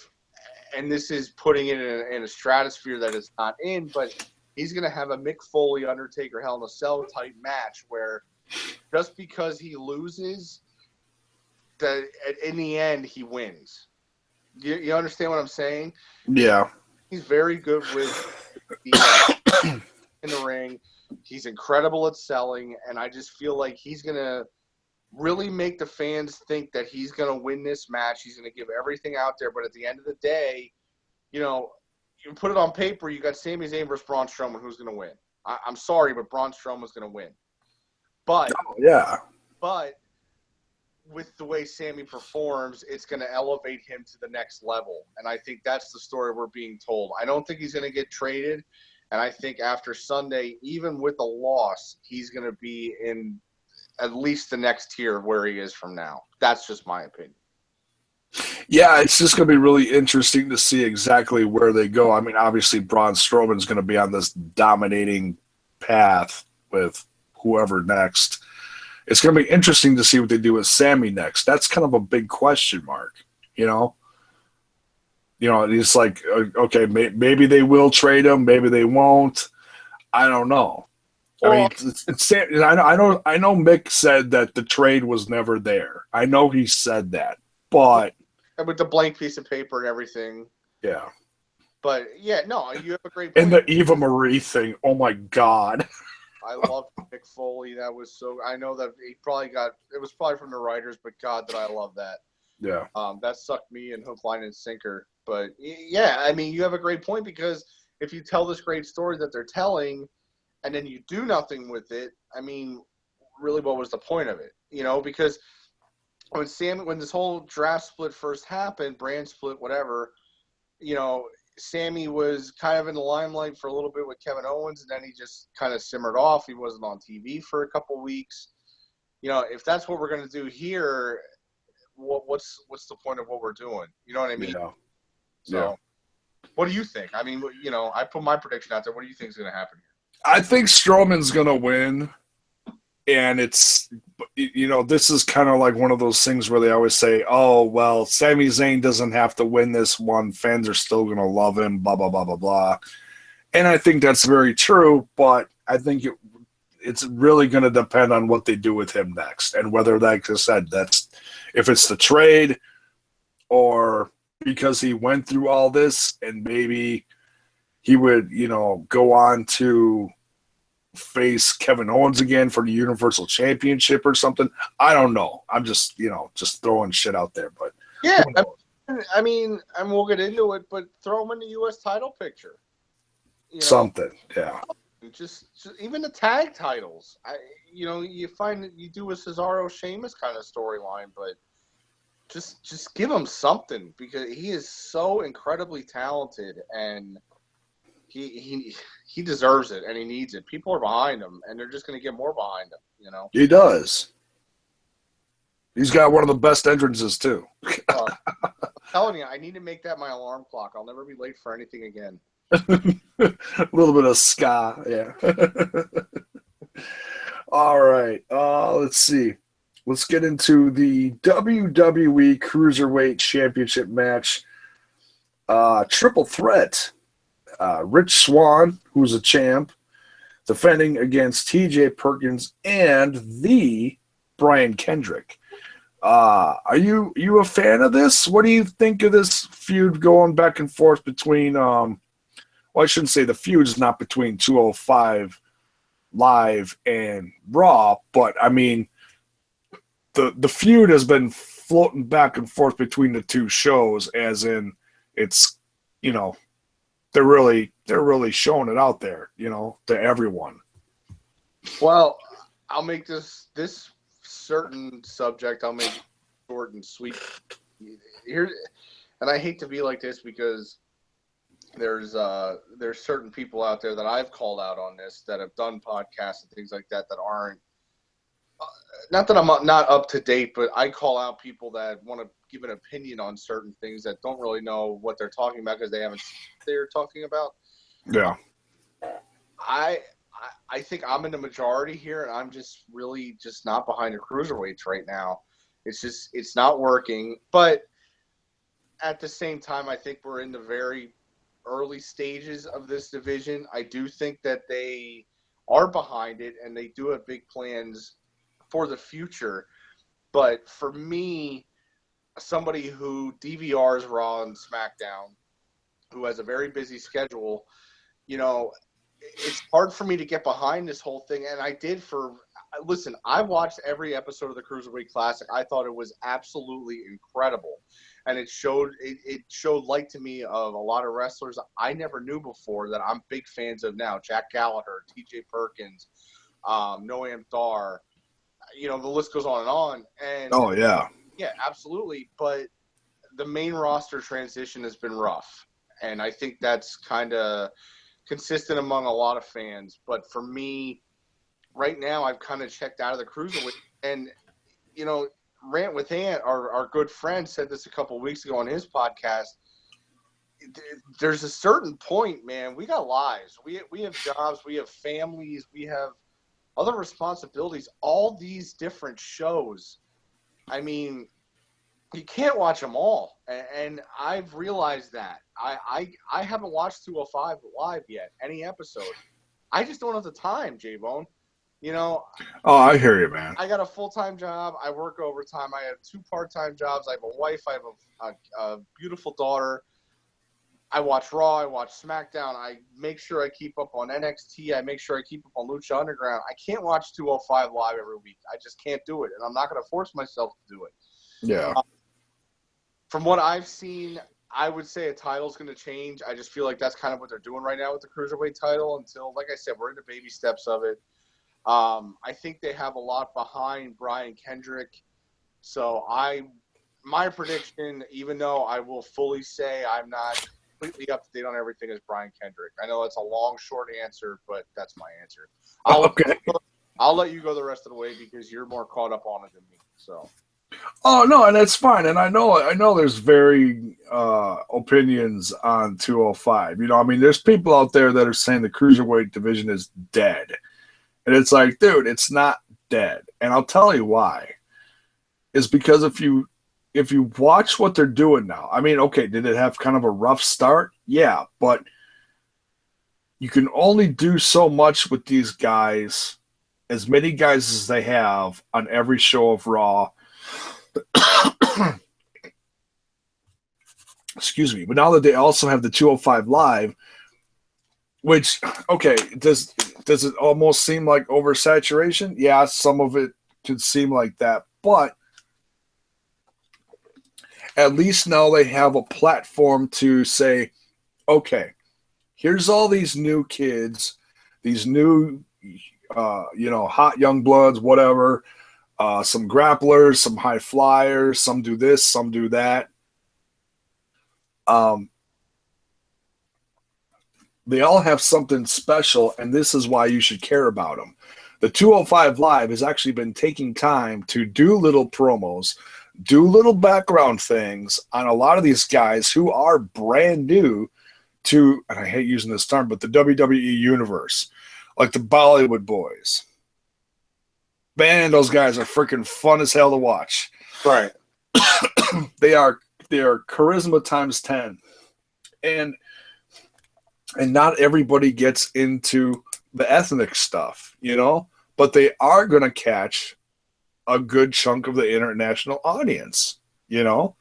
[SPEAKER 2] and this is putting it in a stratosphere that it's not in, but he's going to have a Mick Foley, Undertaker, Hell in a Cell type match where just because he loses, that in the end he wins. You understand what I'm saying?
[SPEAKER 1] Yeah.
[SPEAKER 2] He's very good with the, in the ring. He's incredible at selling, and I just feel like he's going to really make the fans think that he's going to win this match. He's going to give everything out there, but at the end of the day, you put it on paper, you got Sami Zayn versus Braun Strowman, who's going to win. I'm sorry, but Braun Strowman's going to win. But with the way Sami performs, it's going to elevate him to the next level. And I think that's the story we're being told. I don't think he's going to get traded. And I think after Sunday, even with a loss, he's going to be in at least the next tier where he is from now. That's just my opinion.
[SPEAKER 1] Yeah, it's just going to be really interesting to see exactly where they go. I mean, obviously, Braun Strowman's going to be on this dominating path with whoever next. It's going to be interesting to see what they do with Sami next. That's kind of a big question mark, it's like, okay, maybe they will trade him, maybe they won't. I don't know. I mean, I know Mick said that the trade was never there. I know he said that, but
[SPEAKER 2] with the blank piece of paper and everything.
[SPEAKER 1] Yeah.
[SPEAKER 2] But yeah, no, you have a great point.
[SPEAKER 1] And the Eva Marie thing, oh my God.
[SPEAKER 2] I love Mick Foley. That was so. I know that he probably it was probably from the writers, but God, did I love that.
[SPEAKER 1] Yeah.
[SPEAKER 2] That sucked me in hook, line, and sinker. But yeah, I mean, you have a great point, because if you tell this great story that they're telling, and then you do nothing with it, I mean, really, what was the point of it? Because when this whole draft split first happened, brand split, whatever, Sami was kind of in the limelight for a little bit with Kevin Owens, and then he just kind of simmered off. He wasn't on TV for a couple weeks. If that's what we're going to do here, what's the point of what we're doing? You know what I mean?
[SPEAKER 1] Yeah.
[SPEAKER 2] So, what do you think? I mean, I put my prediction out there. What do you think is going to happen here?
[SPEAKER 1] I think Strowman's going to win, and it's, this is kind of like one of those things where they always say, oh, well, Sami Zayn doesn't have to win this one. Fans are still going to love him, blah, blah, blah, blah, blah. And I think that's very true, but I think it's really going to depend on what they do with him next, and whether, like I said, if it's the trade or because he went through all this and maybe he would, go on to face Kevin Owens again for the Universal Championship or something. I don't know. I'm just, just throwing shit out there. But
[SPEAKER 2] yeah, I mean, and we'll get into it, but throw him in the U.S. title picture.
[SPEAKER 1] Something, yeah.
[SPEAKER 2] Just even the tag titles. You find that you do a Cesaro Sheamus kind of storyline, but just give him something, because he is so incredibly talented, and he deserves it, and he needs it. People are behind him, and they're just going to get more behind him.
[SPEAKER 1] He does. He's got one of the best entrances too.
[SPEAKER 2] I'm telling you, I need to make that my alarm clock. I'll never be late for anything again.
[SPEAKER 1] A little bit of ska, yeah. All right, let's see. Let's get into the WWE Cruiserweight Championship match. Triple threat. Rich Swann, who's a champ, defending against TJ Perkins and the Brian Kendrick. Are you a fan of this? What do you think of this feud going back and forth between well, I shouldn't say the feud's not between 205 Live and Raw, but I mean, the feud has been floating back and forth between the two shows, as in it's, you know, they're really showing it out there, you know, to everyone.
[SPEAKER 2] Well, I'll make this certain subject, I'll make it short and sweet. Here, and I hate to be like this because there's certain people out there that I've called out on this that have done podcasts and things like that aren't, not that I'm not up to date, but I call out people that want to give an opinion on certain things that don't really know what they're talking about because they haven't seen what they're talking about.
[SPEAKER 1] Yeah.
[SPEAKER 2] I think I'm in the majority here, and I'm just really just not behind the cruiserweights right now. It's not working. But at the same time, I think we're in the very early stages of this division. I do think that they are behind it, and they do have big plans for the future. But for me, somebody who DVRs Raw and SmackDown, who has a very busy schedule, you know, it's hard for me to get behind this whole thing. And I did listen, I watched every episode of the Cruiserweight Classic. I thought it was absolutely incredible. And it showed light to me of a lot of wrestlers I never knew before that I'm big fans of now. Jack Gallagher, TJ Perkins, Noam Dar, you know, the list goes on and on. And
[SPEAKER 1] oh, yeah.
[SPEAKER 2] Yeah, absolutely. But the main roster transition has been rough. And I think that's kind of consistent among a lot of fans. But for me, right now, I've kind of checked out of the cruiserweight. And, you know, Rant with Ant, our good friend, said this a couple of weeks ago on his podcast. There's a certain point, man, we got lives. We have jobs. We have families. We have other responsibilities. All these different shows. I mean, you can't watch them all. And I've realized that. I haven't watched 205 live yet, any episode. I just don't have the time, J-Bone. You know.
[SPEAKER 1] Oh, I hear you, man.
[SPEAKER 2] I got a full-time job. I work overtime. I have 2 part-time jobs. I have a wife. I have a beautiful daughter. I watch Raw. I watch SmackDown. I make sure I keep up on NXT. I make sure I keep up on Lucha Underground. I can't watch 205 live every week. I just can't do it, and I'm not going to force myself to do it.
[SPEAKER 1] Yeah.
[SPEAKER 2] From what I've seen, I would say a title's going to change. I just feel like that's kind of what they're doing right now with the Cruiserweight title until, like I said, we're in the baby steps of it. I think they have a lot behind Brian Kendrick. So my prediction, even though I will fully say I'm not completely up to date on everything, is Brian Kendrick. I know it's a long, short answer, but that's my answer. I'll let you go the rest of the way because you're more caught up on it than me. So.
[SPEAKER 1] Oh no, and that's fine. And I know there's varying opinions on 205. You know, I mean, there's people out there that are saying the cruiserweight division is dead. And it's like, dude, it's not dead. And I'll tell you why. Is because if you watch what they're doing now, I mean, okay, did it have kind of a rough start? Yeah, but you can only do so much with these guys, as many guys as they have on every show of Raw. Excuse me. But now that they also have the 205 Live, which, okay, does it almost seem like oversaturation? Yeah, some of it could seem like that, but at least now they have a platform to say, okay, here's all these new kids, these new, hot young bloods, whatever, some grapplers, some high flyers, some do this, some do that. They all have something special, and this is why you should care about them. The 205 Live has actually been taking time to do little promos, do little background things on a lot of these guys who are brand new to, and I hate using this term, but the WWE universe, like the Bollywood Boys. Man, those guys are freaking fun as hell to watch.
[SPEAKER 2] Right.
[SPEAKER 1] They are charisma times 10. And not everybody gets into the ethnic stuff, you know, but they are going to catch a good chunk of the international audience, you know,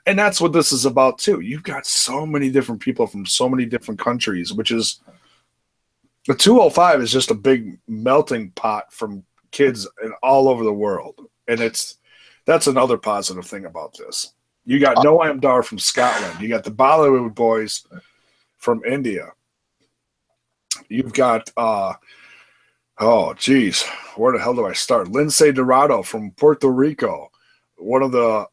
[SPEAKER 1] and that's what this is about too. You've got so many different people from so many different countries, which is the 205 is just a big melting pot from kids all over the world. And it's That's another positive thing about this. You got Noam Dar from Scotland. You got the Bollywood boys from India. You've got where the hell do I start? Lindsay Dorado from Puerto Rico, one of the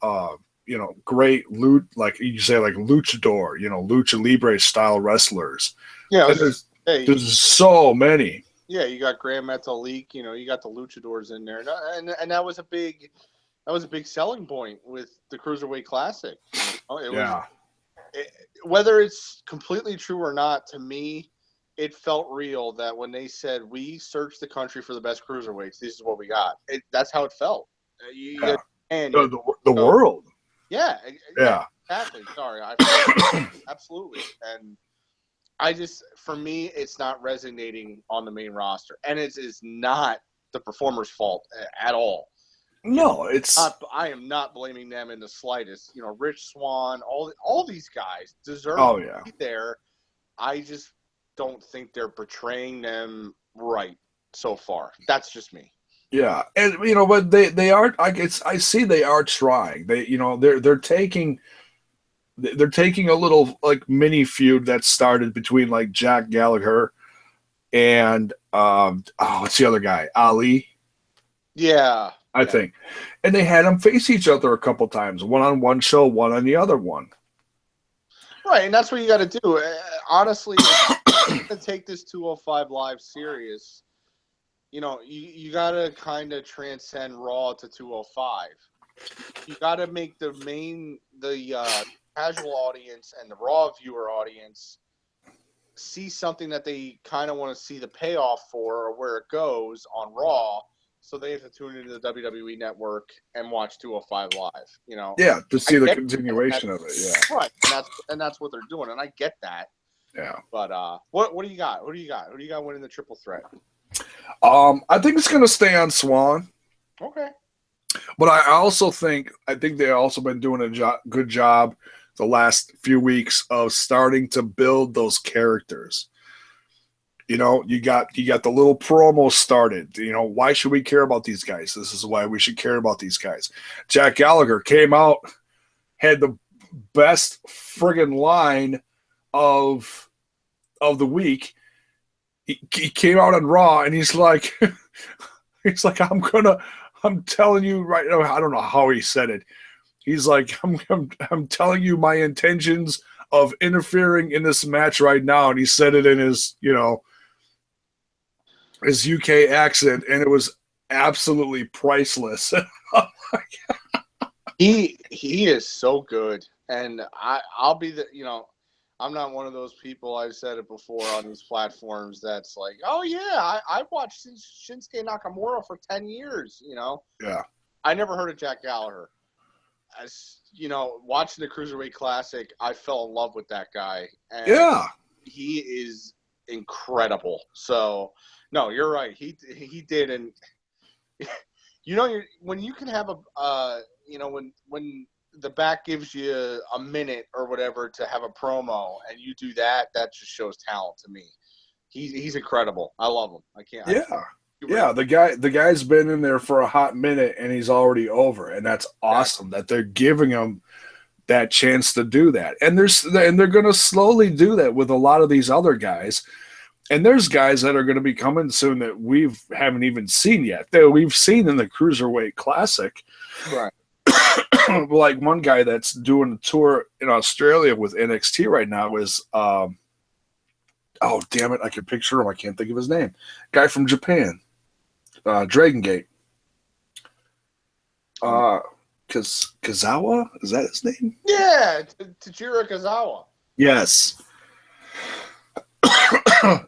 [SPEAKER 1] great like luchador, lucha libre style wrestlers.
[SPEAKER 2] Yeah,
[SPEAKER 1] there's so many.
[SPEAKER 2] Yeah, you got Grand Metalik, you got the luchadors in there, and that was a big selling point with the Cruiserweight Classic. Whether it's completely true or not, to me, it felt real that when they said we searched the country for the best cruiserweights, this is what we got. That's how it felt. The
[SPEAKER 1] world.
[SPEAKER 2] Yeah, exactly. Sorry, absolutely. And for me, it's not resonating on the main roster, and it is not the performer's fault at all.
[SPEAKER 1] No, it's
[SPEAKER 2] not. I am not blaming them in the slightest. Rich Swann, all these guys deserve to be there. I just don't think they're portraying them right so far. That's just me.
[SPEAKER 1] Yeah, and but they are. I see they are trying. They're taking a little like mini feud that started between like Jack Gallagher and what's the other guy? Ali.
[SPEAKER 2] Yeah,
[SPEAKER 1] I think, and they had them face each other a couple times, one on one show, one on the other one.
[SPEAKER 2] Right, and that's what you got to do. Honestly, to take this 205 Live serious, you got to kind of transcend Raw to 205. You got to make the casual audience and the Raw viewer audience see something that they kind of want to see the payoff for or where it goes on Raw, so they have to tune into the WWE Network and watch 205 Live.
[SPEAKER 1] Yeah, to see the continuation of it. Yeah,
[SPEAKER 2] right, and that's what they're doing, and I get that.
[SPEAKER 1] Yeah,
[SPEAKER 2] but what do you got? Who do you got winning the triple threat?
[SPEAKER 1] I think it's gonna stay on Swann.
[SPEAKER 2] Okay,
[SPEAKER 1] but I think they've also been doing a good job the last few weeks of starting to build those characters. You got the little promo started. Why should we care about these guys? This is why we should care about these guys. Jack Gallagher came out, had the best friggin' line of the week. He came out on Raw and he's like, I'm telling you right now. I don't know how he said it. He's like, I'm telling you my intentions of interfering in this match right now, and he said it in his his UK accent, and it was absolutely priceless.
[SPEAKER 2] He is so good, and I'll be I'm not one of those people, I've said it before on these platforms, that's like, oh yeah, I've watched Shinsuke Nakamura for 10 years.
[SPEAKER 1] Yeah,
[SPEAKER 2] I never heard of Jack Gallagher. As watching the Cruiserweight Classic, I fell in love with that guy, and he is incredible. So no, you're right. He did, and when you can have when the back gives you a minute or whatever to have a promo, and you do that, that just shows talent to me. He's incredible. I love him. I can't.
[SPEAKER 1] Yeah, the guy's been in there for a hot minute, and he's already over, and that's awesome that they're giving him that chance to do that. And they're going to slowly do that with a lot of these other guys. And there's guys that are going to be coming soon that we haven't even seen yet, that we've seen in the Cruiserweight Classic.
[SPEAKER 2] Right.
[SPEAKER 1] Like one guy that's doing a tour in Australia with NXT right now is, oh, damn it, I can picture him. I can't think of his name. Guy from Japan. Dragon Gate. Kazawa? Is that his name?
[SPEAKER 2] Yeah, Tajiro Kazawa.
[SPEAKER 1] Yes.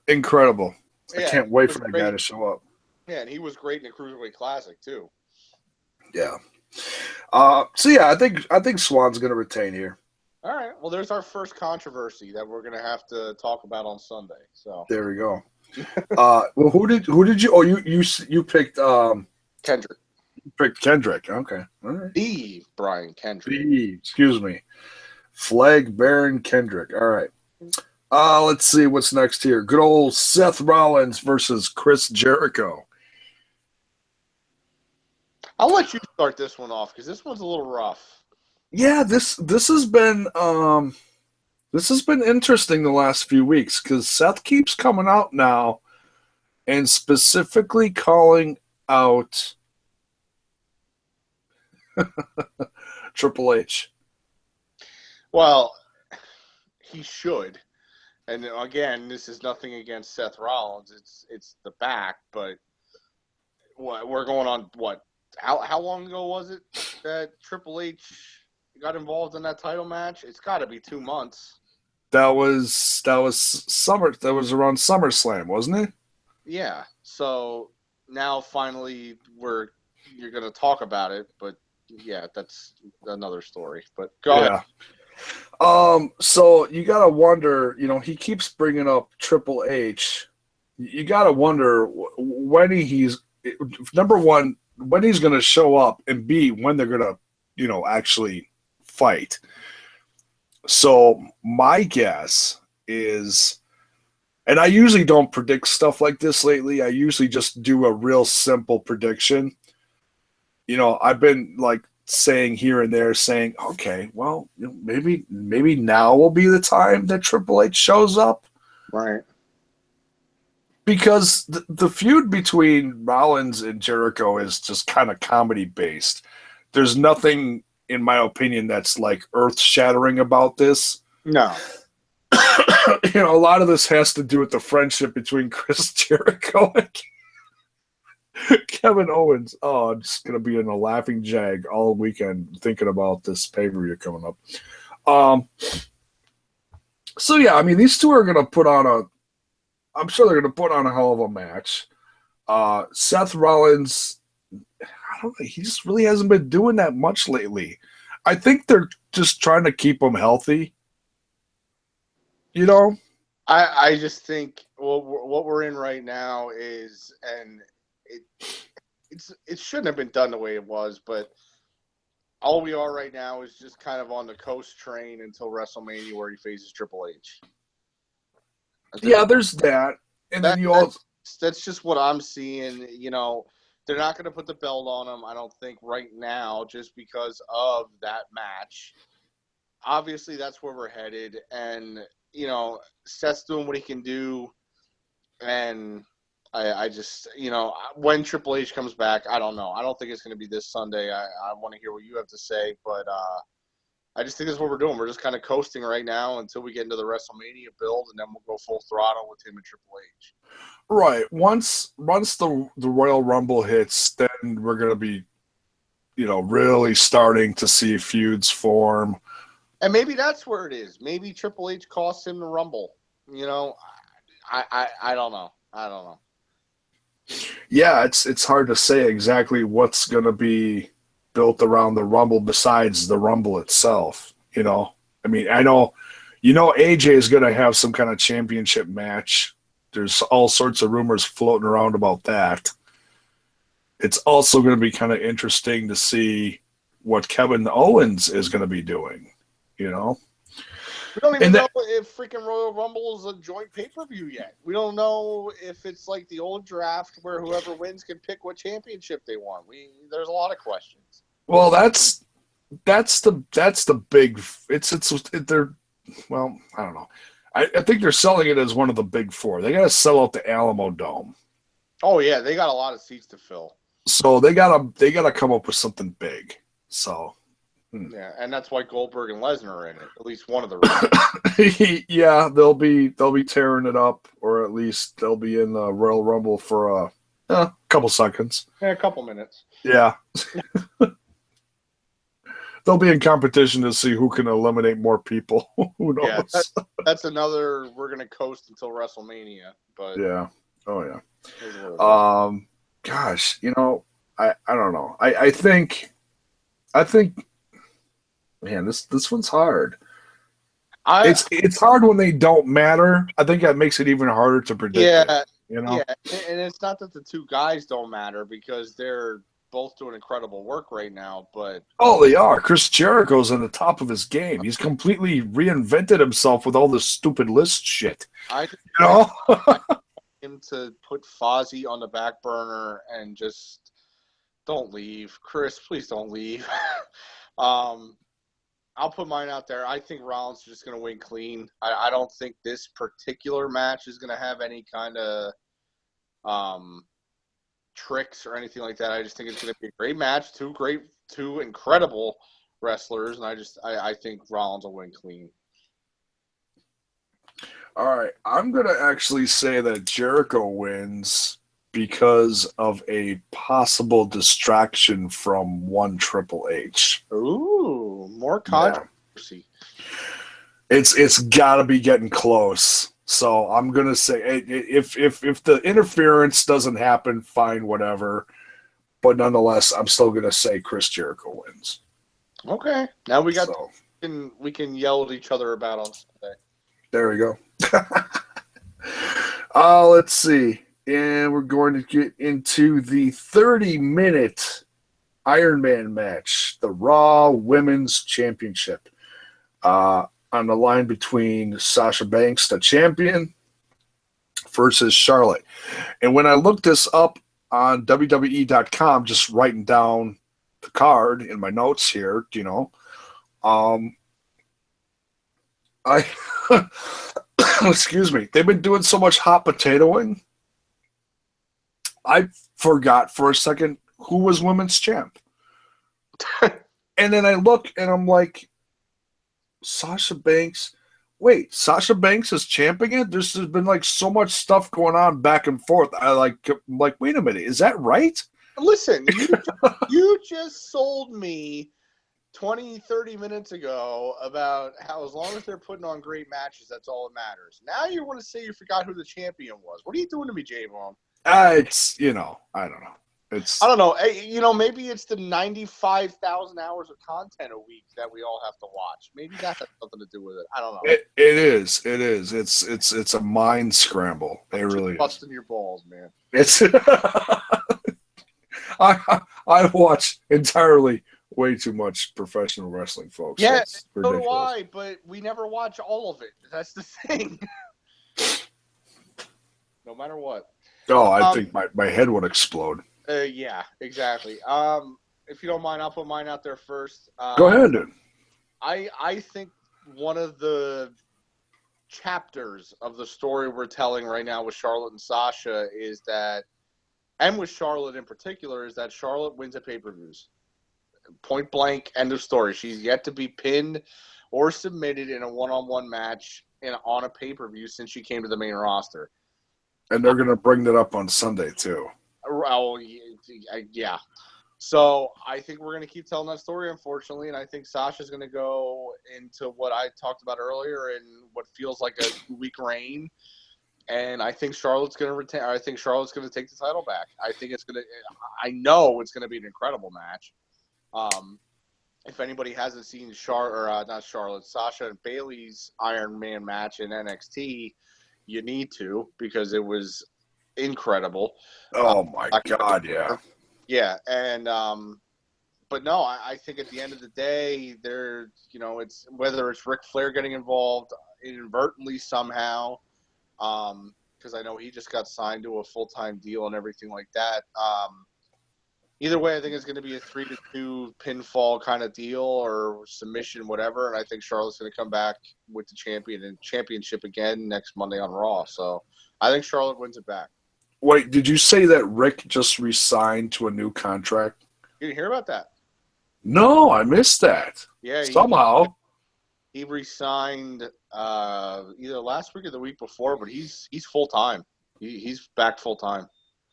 [SPEAKER 1] Incredible.
[SPEAKER 2] Yeah,
[SPEAKER 1] I can't wait for that guy to show up.
[SPEAKER 2] Yeah, and he was great in the Cruiserweight Classic too.
[SPEAKER 1] Yeah. I think Swann's going to retain here.
[SPEAKER 2] All right. Well, there's our first controversy that we're going to have to talk about on Sunday. So
[SPEAKER 1] there we go. Well, who did you? Oh, you picked
[SPEAKER 2] Kendrick.
[SPEAKER 1] You picked Kendrick. Okay. All right.
[SPEAKER 2] The Brian Kendrick.
[SPEAKER 1] Excuse me. Flag Baron Kendrick. All right. Let's see what's next here. Good old Seth Rollins versus Chris Jericho.
[SPEAKER 2] I'll let you start this one off because this one's a little rough.
[SPEAKER 1] Yeah, this has been interesting the last few weeks because Seth keeps coming out now and specifically calling out Triple H.
[SPEAKER 2] Well, he should. And again, this is nothing against Seth Rollins. It's the back, but we're going on what? How long ago was it that Triple H got involved in that title match? It's got to be 2 months.
[SPEAKER 1] That was summer. That was around SummerSlam, wasn't it?
[SPEAKER 2] Yeah. So now finally you're going to talk about it, but yeah, that's another story. But go ahead.
[SPEAKER 1] So you gotta wonder. He keeps bringing up Triple H. You gotta wonder when he's number one, when he's gonna show up, and B, when they're gonna, actually fight. So my guess is, and I usually don't predict stuff like this lately. I usually just do a real simple prediction. I've been like saying here and there, saying, okay, well, maybe now will be the time that Triple H shows up.
[SPEAKER 2] Right.
[SPEAKER 1] Because the feud between Rollins and Jericho is just kind of comedy based. There's nothing, in my opinion, that's like earth shattering about this.
[SPEAKER 2] No.
[SPEAKER 1] A lot of this has to do with the friendship between Chris Jericho and Kevin Owens. Oh, I'm just gonna be in a laughing jag all weekend thinking about this pay-per-view coming up. So yeah, I mean, these two are gonna put on I'm sure they're gonna put on a hell of a match. Seth Rollins, I don't know, he just really hasn't been doing that much lately. I think they're just trying to keep him healthy.
[SPEAKER 2] I just think what we're in right now is, and it shouldn't have been done the way it was, but all we are right now is just kind of on the coast train until WrestleMania, where he faces Triple H.
[SPEAKER 1] Yeah, there's that, and then
[SPEAKER 2] that's just what I'm seeing. They're not going to put the belt on him, I don't think, right now, just because of that match. Obviously, that's where we're headed, and Seth's doing what he can do, and I just, when Triple H comes back, I don't know. I don't think it's going to be this Sunday. I want to hear what you have to say, but I just think that's what we're doing. We're just kind of coasting right now until we get into the WrestleMania build, and then we'll go full throttle with him and Triple H.
[SPEAKER 1] Right. Once the Royal Rumble hits, then we're going to be, really starting to see feuds form.
[SPEAKER 2] And maybe that's where it is. Maybe Triple H costs him the Rumble. I don't know. I don't know.
[SPEAKER 1] Yeah, it's hard to say exactly what's going to be built around the Rumble besides the Rumble itself. I mean, I know, AJ is going to have some kind of championship match. There's all sorts of rumors floating around about that. It's also going to be kind of interesting to see what Kevin Owens is going to be doing.
[SPEAKER 2] We don't even know if freaking Royal Rumble is a joint pay-per-view yet. We don't know if it's like the old draft where whoever wins can pick what championship they want. There's a lot of questions.
[SPEAKER 1] Well, that's the big. They're, well, I don't know. I think they're selling it as one of the big four. They got to sell out the Alamo Dome.
[SPEAKER 2] Oh yeah, they got a lot of seats to fill.
[SPEAKER 1] So they gotta come up with something big. So.
[SPEAKER 2] Yeah, and that's why Goldberg and Lesnar are in it. At least one of the reasons.
[SPEAKER 1] Yeah, they'll be tearing it up, or at least they'll be in the Royal Rumble for a couple seconds.
[SPEAKER 2] Yeah, a couple minutes.
[SPEAKER 1] Yeah. They'll be in competition to see who can eliminate more people. Who knows?
[SPEAKER 2] Yeah, that's another. We're gonna coast until WrestleMania, but
[SPEAKER 1] yeah. Oh yeah. Gosh, I don't know. I think. Man, this one's hard. It's hard when they don't matter. I think that makes it even harder to predict.
[SPEAKER 2] Yeah,
[SPEAKER 1] Yeah,
[SPEAKER 2] and it's not that the two guys don't matter because they're both doing incredible work right now. But
[SPEAKER 1] they are. Chris Jericho's on the top of his game. He's completely reinvented himself with all this stupid list shit.
[SPEAKER 2] Him to put Fozzy on the back burner and just Don't leave. Chris, please don't leave. I'll put mine out there. I think Rollins is just going to win clean. I don't think this particular match is going to have any kind of tricks or anything like that. I just think it's going to be a great match. Two incredible wrestlers, and I think Rollins will win clean.
[SPEAKER 1] All right, I'm going to actually say that Jericho wins because of a possible distraction from one Triple H.
[SPEAKER 2] Ooh, more controversy.
[SPEAKER 1] Yeah. It's got to be getting close. So I'm going to say if the interference doesn't happen, fine, whatever. But nonetheless, I'm still going to say Chris Jericho wins.
[SPEAKER 2] Okay. Now we can yell at each other about on Sunday.
[SPEAKER 1] There we go. Let's see. And we're going to get into the 30-minute Iron Man match, the Raw Women's Championship. On the line between Sasha Banks, the champion, versus Charlotte. And when I looked this up on WWE.com, just writing down the card in my notes here, I excuse me, they've been doing so much hot potatoing, I forgot for a second who was women's champ. And then I look and I'm like, Sasha Banks. Wait, Sasha Banks is champ again? There's been like so much stuff going on back and forth. I'm like, wait a minute, is that right?
[SPEAKER 2] Listen, you just sold me 20, 30 minutes ago about how as long as they're putting on great matches, that's all that matters. Now you want to say you forgot who the champion was. What are you doing to me, JAYBONE?
[SPEAKER 1] It's, I don't know.
[SPEAKER 2] I don't know. Maybe it's the 95,000 hours of content a week that we all have to watch. Maybe that has something to do with it. I don't know.
[SPEAKER 1] It is. It's a mind scramble. It really is.
[SPEAKER 2] Busting your balls, man.
[SPEAKER 1] It's. I watch entirely way too much professional wrestling, folks.
[SPEAKER 2] Yeah, so do I, but we never watch all of it. That's the thing. No matter what.
[SPEAKER 1] Oh, I think my head would explode.
[SPEAKER 2] Yeah, exactly. If you don't mind, I'll put mine out there first.
[SPEAKER 1] Go ahead, dude.
[SPEAKER 2] I think one of the chapters of the story we're telling right now with Charlotte and Sasha is that, and with Charlotte in particular, is that Charlotte wins at pay-per-views. Point blank, end of story. She's yet to be pinned or submitted in a one-on-one match on a pay-per-view since she came to the main roster.
[SPEAKER 1] And they're going to bring that up on Sunday, too.
[SPEAKER 2] Oh, yeah. So I think we're going to keep telling that story, unfortunately, and I think Sasha's going to go into what I talked about earlier and what feels like a 2-week reign. And I think Charlotte's going to retain. I think Charlotte's going to take the title back. I know it's going to be an incredible match. If anybody hasn't seen Sasha and Bayley's Iron Man match in NXT, you need to, because it was incredible.
[SPEAKER 1] Oh my God, yeah.
[SPEAKER 2] Yeah, and but no, I think at the end of the day, it's whether it's Ric Flair getting involved inadvertently somehow, because I know he just got signed to a full-time deal and everything like that. Either way, I think it's going to be a 3-2 pinfall kind of deal or submission, whatever. And I think Charlotte's going to come back with the championship again next Monday on Raw. So I think Charlotte wins it back.
[SPEAKER 1] Wait, did you say that Rick just re-signed to a new contract?
[SPEAKER 2] You didn't hear about that?
[SPEAKER 1] No, I missed that.
[SPEAKER 2] Yeah,
[SPEAKER 1] somehow
[SPEAKER 2] he re-signed either last week or the week before, but he's full time. He's back full time.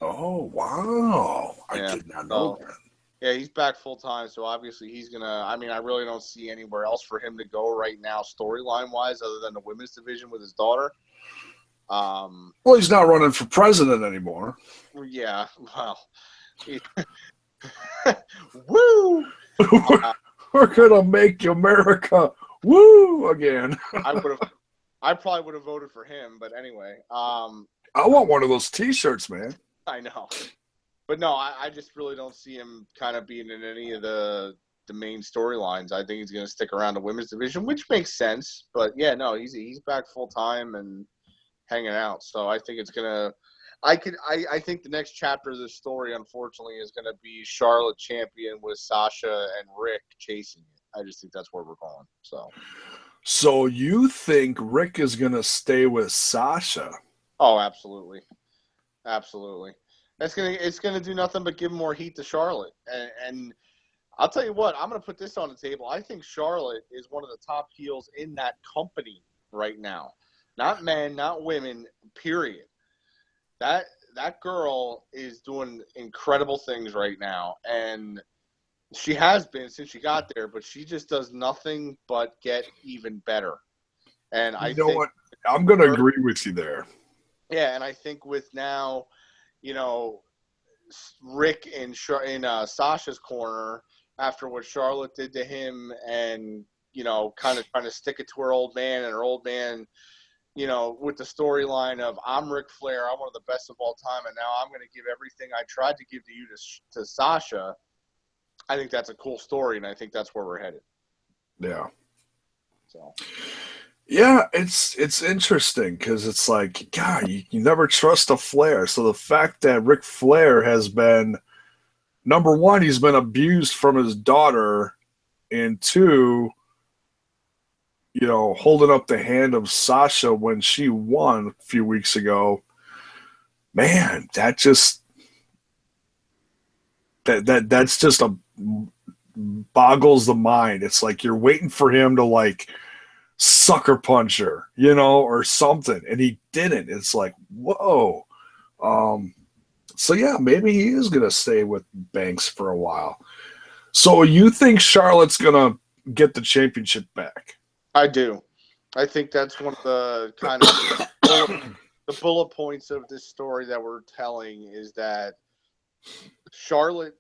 [SPEAKER 1] Oh, wow. I did not know that.
[SPEAKER 2] Yeah, he's back full time, so obviously he's going to – I mean, I really don't see anywhere else for him to go right now storyline-wise other than the women's division with his daughter.
[SPEAKER 1] Well, he's not running for president anymore.
[SPEAKER 2] Yeah, well. Woo!
[SPEAKER 1] We're going to make America woo again.
[SPEAKER 2] I probably would have voted for him, but anyway.
[SPEAKER 1] I want one of those T-shirts, man.
[SPEAKER 2] I know. But no, I just really don't see him kind of being in any of the main storylines. I think he's going to stick around the women's division, which makes sense. But yeah, no, he's back full time and hanging out. So I think it's going to I think the next chapter of this story, unfortunately, is going to be Charlotte champion with Sasha and Rick chasing it. I just think that's where we're going.
[SPEAKER 1] So you think Rick is going to stay with Sasha?
[SPEAKER 2] Oh, absolutely. Absolutely. It's gonna do nothing but give more heat to Charlotte. And I'll tell you what, I'm gonna put this on the table. I think Charlotte is one of the top heels in that company right now. Not men, not women, period. That girl is doing incredible things right now. And she has been since she got there, but she just does nothing but get even better. And I think
[SPEAKER 1] what? I'm gonna agree with you there.
[SPEAKER 2] Yeah, and I think with now, Rick in Sasha's corner after what Charlotte did to him, and kind of trying to stick it to her old man, and her old man, with the storyline of I'm Ric Flair, I'm one of the best of all time, and now I'm going to give everything I tried to give to you to Sasha. I think that's a cool story, and I think that's where we're headed.
[SPEAKER 1] Yeah.
[SPEAKER 2] So.
[SPEAKER 1] Yeah, it's interesting because it's like, God, you never trust a Flair. So the fact that Ric Flair has been, number one, he's been abused from his daughter, and two, holding up the hand of Sasha when she won a few weeks ago, man, that's just boggles the mind. It's like you're waiting for him to like sucker punch her, or something, and he didn't. It's like, whoa. So yeah, maybe he is gonna stay with Banks for a while. So you think Charlotte's gonna get the championship back?
[SPEAKER 2] I do. I think that's one of the kind of the bullet points of this story that we're telling is that Charlotte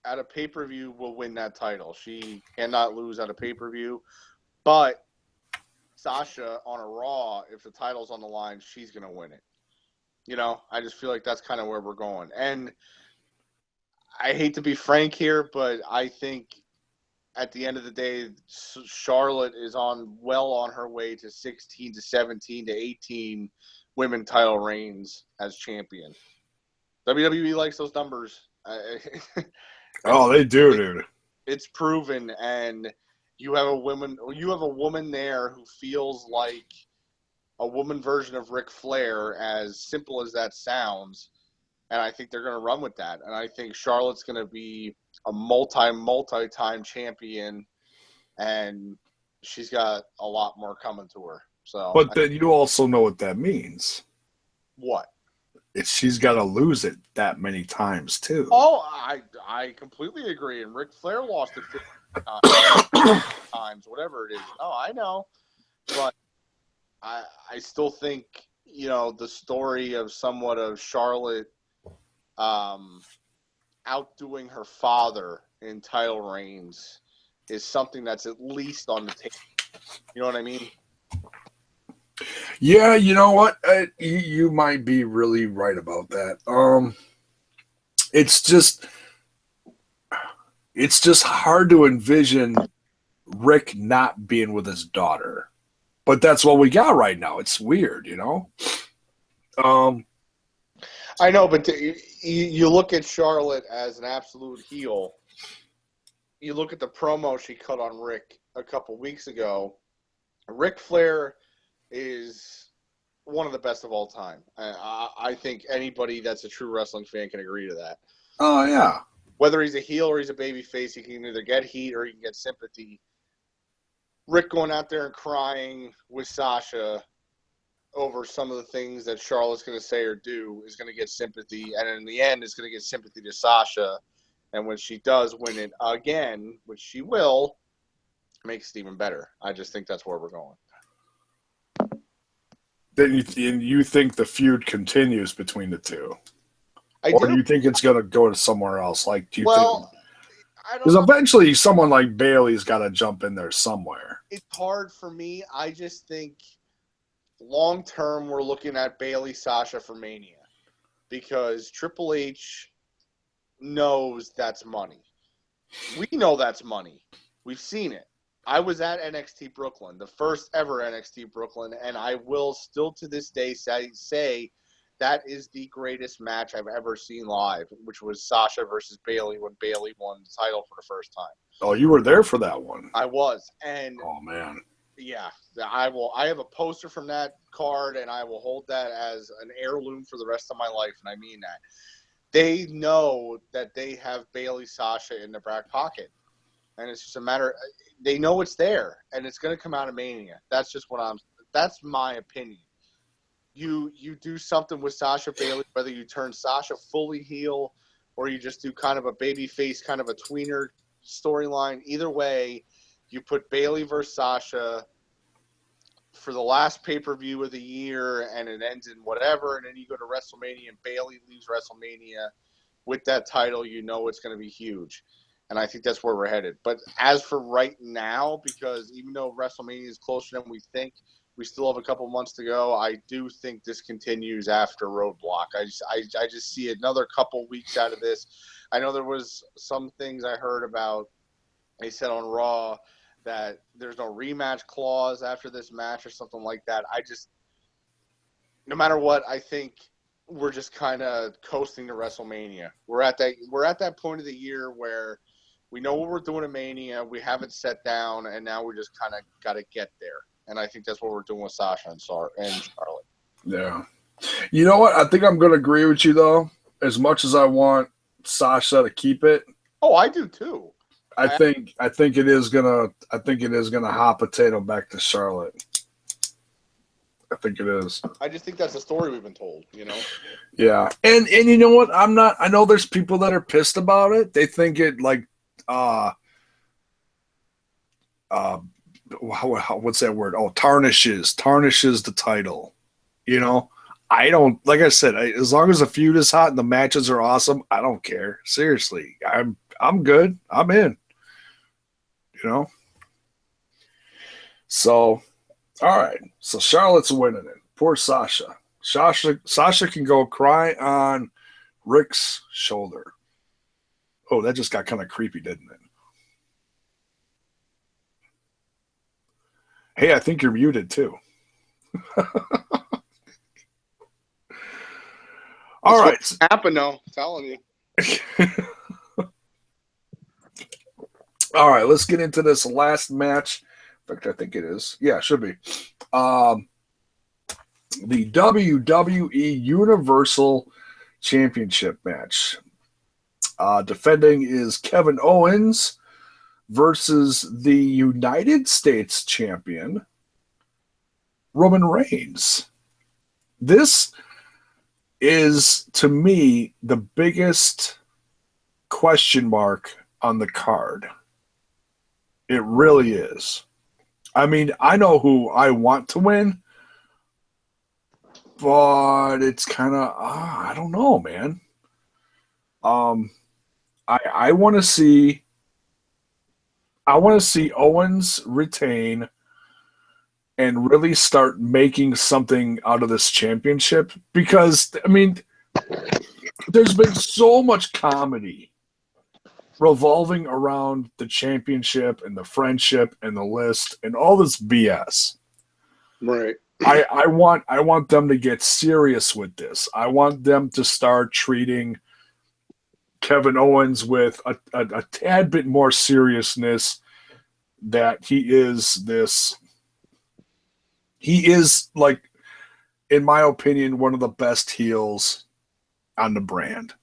[SPEAKER 2] at a pay-per-view will win that title. She cannot lose at a pay-per-view, but Sasha on a Raw, if the title's on the line, she's going to win it. I just feel like that's kind of where we're going. And I hate to be frank here, but I think at the end of the day, Charlotte is on her way to 16 to 17 to 18 women title reigns as champion. WWE likes those numbers.
[SPEAKER 1] Oh, they do, dude.
[SPEAKER 2] It's proven, and you have a woman there who feels like a woman version of Ric Flair, as simple as that sounds. And I think they're going to run with that. And I think Charlotte's going to be a multi-time champion, and she's got a lot more coming to her. So,
[SPEAKER 1] but then you also know what that means.
[SPEAKER 2] What?
[SPEAKER 1] She's got to lose it that many times too.
[SPEAKER 2] Oh, I completely agree. And Ric Flair lost it 50 times, whatever it is. Oh, I know, but I still think the story of somewhat of Charlotte outdoing her father in title reigns is something that's at least on the table. You know what I mean?
[SPEAKER 1] Yeah, you know what? You might be really right about that. It's just hard to envision Rick not being with his daughter, but that's what we got right now. It's weird,
[SPEAKER 2] I know, but you look at Charlotte as an absolute heel. You look at the promo she cut on Rick a couple weeks ago. Ric Flair is one of the best of all time. I think anybody that's a true wrestling fan can agree to that.
[SPEAKER 1] Oh, yeah.
[SPEAKER 2] Whether he's a heel or he's a baby face, he can either get heat or he can get sympathy. Rick going out there and crying with Sasha over some of the things that Charlotte's going to say or do is going to get sympathy. And in the end, it's going to get sympathy to Sasha. And when she does win it again, which she will, makes it even better. I just think that's where we're going.
[SPEAKER 1] Then you think the feud continues between the two?
[SPEAKER 2] Do
[SPEAKER 1] you think it's going to go to somewhere else? Like, do you think?
[SPEAKER 2] I don't
[SPEAKER 1] Because
[SPEAKER 2] know.
[SPEAKER 1] eventually someone like Bayley's got to jump in there somewhere.
[SPEAKER 2] It's hard for me. I just think long term we're looking at Bayley Sasha for Mania because Triple H knows that's money. We know that's money. We've seen it. I was at NXT Brooklyn, the first ever NXT Brooklyn, and I will still to this day say that is the greatest match I've ever seen live, which was Sasha versus Bayley when Bayley won the title for the first time.
[SPEAKER 1] Oh, you were there for that one.
[SPEAKER 2] I was, and
[SPEAKER 1] oh man,
[SPEAKER 2] yeah, I will. I have a poster from that card, and I will hold that as an heirloom for the rest of my life, and I mean that. They know that they have Bayley Sasha in their back pocket, and it's just a matter. They know it's there, and it's going to come out of Mania. That's just what I'm. That's my opinion. You do something with Sasha Bayley, whether you turn Sasha fully heel or you just do kind of a baby face, kind of a tweener storyline. Either way, you put Bayley versus Sasha for the last pay-per-view of the year, and it ends in whatever, and then you go to WrestleMania, and Bayley leaves WrestleMania with that title. You know it's going to be huge, and I think that's where we're headed. But as for right now, because even though WrestleMania is closer than we think, we still have a couple months to go. I do think this continues after Roadblock. I just see another couple weeks out of this. I know there was some things I heard about. They said on Raw that there's no rematch clause after this match or something like that. No matter what, I think we're just kind of coasting to WrestleMania. We're at that point of the year where we know what we're doing in Mania. We have it set down, and now we just kind of got to get there. And I think that's what we're doing with Sasha and Charlotte.
[SPEAKER 1] Yeah. You know what? I think I'm going to agree with you, though. As much as I want Sasha to keep it.
[SPEAKER 2] Oh, I do too.
[SPEAKER 1] I think it is gonna hot potato back to Charlotte. I think it is.
[SPEAKER 2] I just think that's the story we've been told, you know?
[SPEAKER 1] Yeah. And you know what? I know there's people that are pissed about it. They think it like what's that word? Oh, tarnishes the title. You know, I don't, like I said, as long as the feud is hot and the matches are awesome, I don't care. Seriously, I'm good. I'm in. You know. So, all right. So Charlotte's winning it. Poor Sasha. Sasha can go cry on Rick's shoulder. Oh, that just got kind of creepy, didn't it? Hey, I think you're muted too. All right.
[SPEAKER 2] What's happened though? I'm telling you.
[SPEAKER 1] All right, let's get into this last match. In fact, I think it is. Yeah, it should be. The WWE Universal Championship match. Defending is Kevin Owens versus the United States champion, Roman Reigns. This is, to me, the biggest question mark on the card. It really is. I mean, I know who I want to win, but it's kind of, I don't know, man. I want to see Owens retain and really start making something out of this championship, because, I mean, there's been so much comedy revolving around the championship and the friendship and the list and all this BS.
[SPEAKER 2] Right.
[SPEAKER 1] I want them to get serious with this. I want them to start treating Kevin Owens with a tad bit more seriousness, that he is, like, in my opinion, one of the best heels on the brand,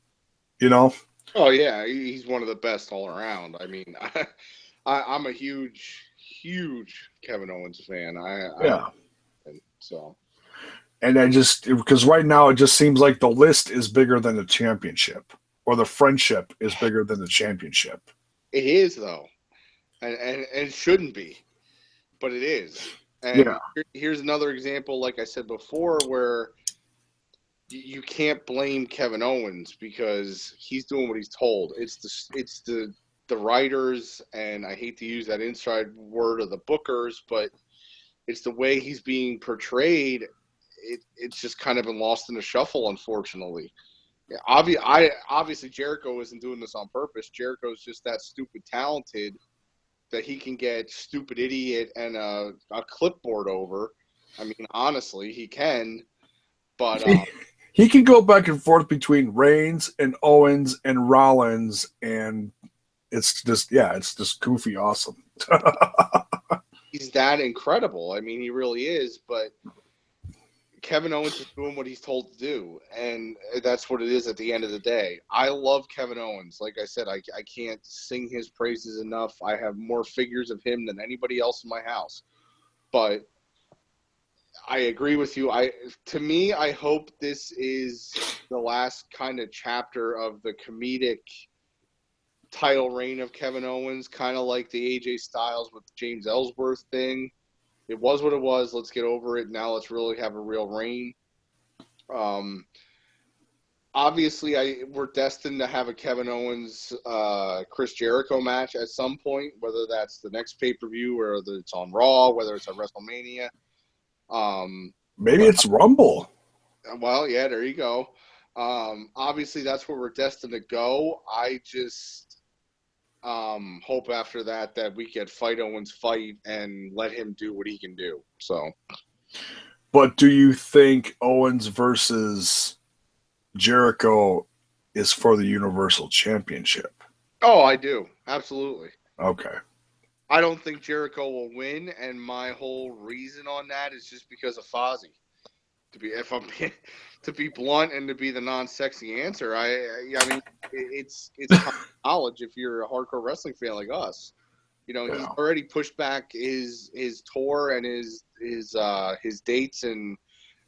[SPEAKER 1] you know?
[SPEAKER 2] Oh yeah, he's one of the best all around. I mean, I'm a huge Kevin Owens fan.
[SPEAKER 1] And I just, because right now it just seems like the list is bigger than the championship, or the friendship is bigger than the championship.
[SPEAKER 2] It is though, and it shouldn't be, but it is. And here's another example, like I said before, where you can't blame Kevin Owens because he's doing what he's told. It's the writers, and I hate to use that inside word of the bookers, but it's the way he's being portrayed. It's just kind of been lost in the shuffle, unfortunately. Obviously Jericho isn't doing this on purpose. Jericho's just that stupid talented that he can get stupid idiot and a clipboard over. I mean, honestly, he can. But
[SPEAKER 1] he can go back and forth between Reigns and Owens and Rollins, and it's just goofy awesome.
[SPEAKER 2] He's that incredible. I mean, he really is, but Kevin Owens is doing what he's told to do, and that's what it is at the end of the day. I love Kevin Owens. Like I said, I can't sing his praises enough. I have more figures of him than anybody else in my house. But I agree with you. To me, I hope this is the last kind of chapter of the comedic title reign of Kevin Owens, kind of like the AJ Styles with James Ellsworth thing. It was what it was. Let's get over it. Now let's really have a real reign. Obviously, we're destined to have a Kevin Owens Chris Jericho match at some point, whether that's the next pay-per-view or whether it's on Raw, whether it's at WrestleMania.
[SPEAKER 1] Maybe it's Rumble.
[SPEAKER 2] Well, yeah, there you go. Obviously, that's where we're destined to go. I just hope after that we get Fight Owens fight and let him do what he can do. So,
[SPEAKER 1] but do you think Owens versus Jericho is for the Universal Championship?
[SPEAKER 2] Oh, I do. Absolutely.
[SPEAKER 1] Okay.
[SPEAKER 2] I don't think Jericho will win, and my whole reason on that is just because of Fozzy. To be blunt and to be the non-sexy answer, I mean, it's common knowledge if you're a hardcore wrestling fan like us. You know, he's already pushed back his tour and his dates and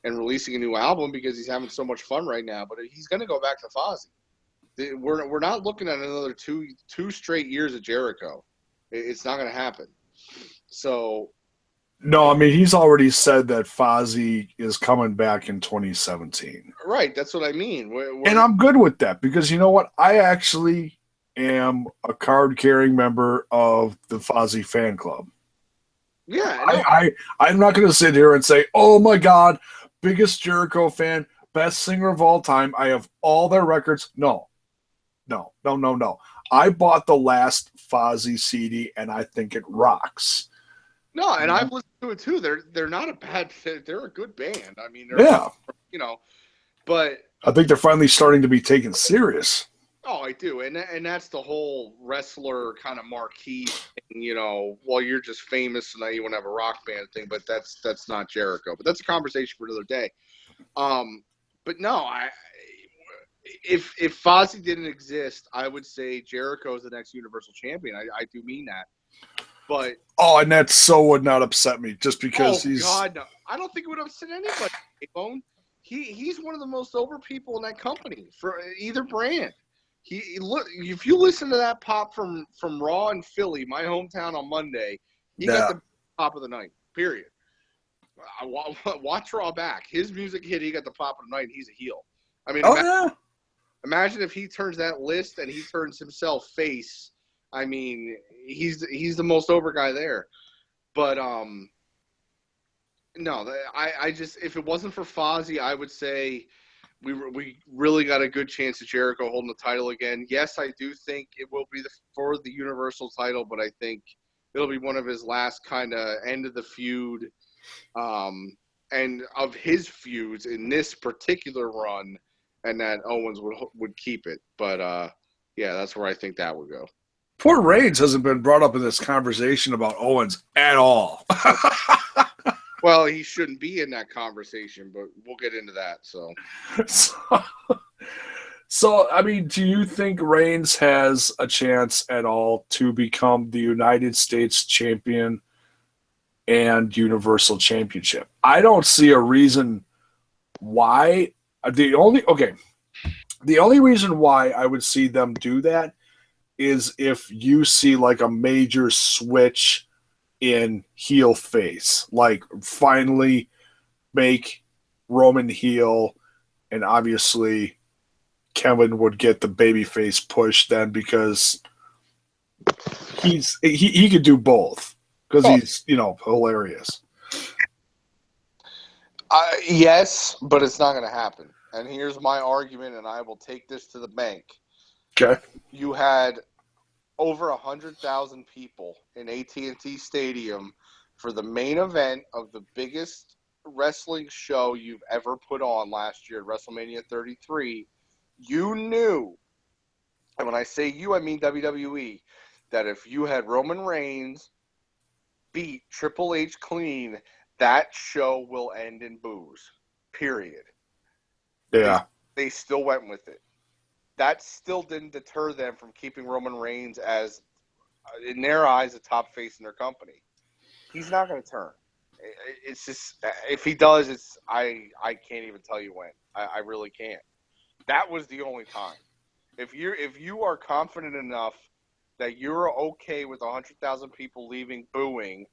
[SPEAKER 2] releasing a new album because he's having so much fun right now. But he's going to go back to Fozzy. We're not looking at another two straight years of Jericho. It's not going to happen. So.
[SPEAKER 1] No, I mean, he's already said that Fozzy is coming back in 2017.
[SPEAKER 2] Right, that's what I mean.
[SPEAKER 1] And I'm good with that because you know what? I actually am a card-carrying member of the Fozzy fan club.
[SPEAKER 2] Yeah,
[SPEAKER 1] I'm not going to sit here and say, oh my God, biggest Jericho fan, best singer of all time. I have all their records. No. I bought the last Fozzy CD, and I think it rocks.
[SPEAKER 2] No, and I've listened to it too. They're not a bad fit. They're a good band. I mean, but
[SPEAKER 1] I think they're finally starting to be taken serious.
[SPEAKER 2] Oh, I do, and that's the whole wrestler kind of marquee thing. You know, well, you're just famous, so now you want to have a rock band thing. But that's not Jericho. But that's a conversation for another day. But no, if Fozzy didn't exist, I would say Jericho is the next Universal Champion. I do mean that. But
[SPEAKER 1] and that would not upset me just because he's.
[SPEAKER 2] God, no. I don't think it would upset anybody. JAYBONE. He's one of the most over people in that company for either brand. If you listen to that pop from Raw in Philly, my hometown on Monday, he got the pop of the night. Period. Watch Raw back. His music hit. He got the pop of the night. And he's a heel. I mean, imagine if he turns that list and he turns himself face. I mean, he's the most over guy there. But no, I just, if it wasn't for Fozzy, I would say we really got a good chance of Jericho holding the title again. Yes, I do think it will be for the Universal title, but I think it'll be one of his last kind of end of the feud, and of his feuds in this particular run, and that Owens would keep it. But yeah, that's where I think that would go.
[SPEAKER 1] Poor Reigns hasn't been brought up in this conversation about Owens at all.
[SPEAKER 2] Well, he shouldn't be in that conversation, but we'll get into that.
[SPEAKER 1] So, I mean, do you think Reigns has a chance at all to become the United States champion and Universal Championship? I don't see a reason why. The only reason why I would see them do that is if you see like a major switch in heel face, like finally make Roman heel, and obviously Kevin would get the babyface push then because he could do both because he's hilarious.
[SPEAKER 2] Yes, but it's not going to happen. And here's my argument, and I will take this to the bank.
[SPEAKER 1] Okay.
[SPEAKER 2] You had over 100,000 people in AT&T Stadium for the main event of the biggest wrestling show you've ever put on last year at WrestleMania 33, you knew, and when I say you, I mean WWE, that if you had Roman Reigns beat Triple H clean, that show will end in boos. Period.
[SPEAKER 1] Yeah.
[SPEAKER 2] They still went with it. That still didn't deter them from keeping Roman Reigns as, in their eyes, a top face in their company. He's not going to turn. It's just, if he does, I can't even tell you when. I really can't. That was the only time. If you are confident enough that you're okay with 100,000 people leaving booing,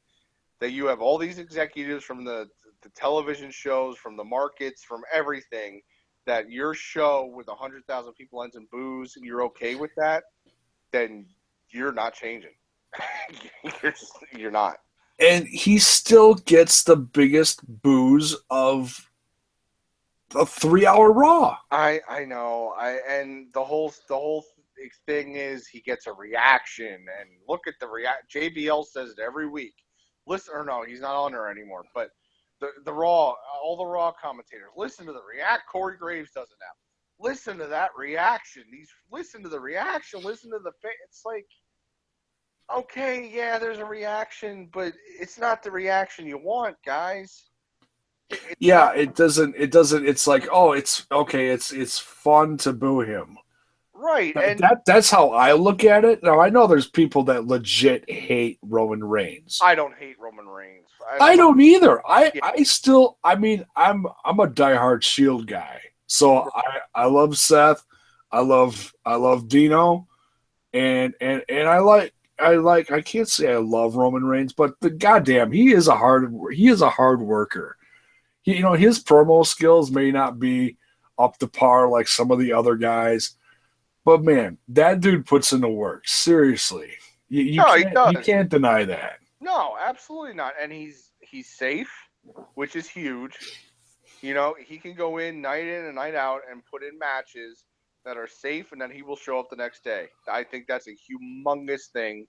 [SPEAKER 2] that you have all these executives from the television shows, from the markets, from everything, that your show with 100,000 people ends in boos, and you're okay with that, then you're not changing. You're not.
[SPEAKER 1] And he still gets the biggest boos of a 3-hour Raw.
[SPEAKER 2] I know. And the whole thing is he gets a reaction, and look at the JBL says it every week. Listen, or no, he's not on there anymore. But the Raw, all the Raw commentators, listen to the react. Corey Graves does it now. Listen to that reaction. Listen to the reaction. Listen to the. It's like, okay, yeah, there's a reaction, but it's not the reaction you want, guys.
[SPEAKER 1] It doesn't. It's like, oh, it's okay. It's fun to boo him.
[SPEAKER 2] Right, and
[SPEAKER 1] that's how I look at it. Now I know there's people that legit hate Roman Reigns.
[SPEAKER 2] I don't hate Roman Reigns.
[SPEAKER 1] I don't either. I still. I mean, I'm a diehard Shield guy. So I love Seth. I love Dino, and I can't say I love Roman Reigns, but the goddamn, he is a hard worker. His promo skills may not be up to par like some of the other guys. But man, that dude puts in the work. Seriously, you can't deny that.
[SPEAKER 2] No, absolutely not. And he's safe, which is huge. He can go in and night out and put in matches that are safe, and then he will show up the next day. I think that's a humongous thing.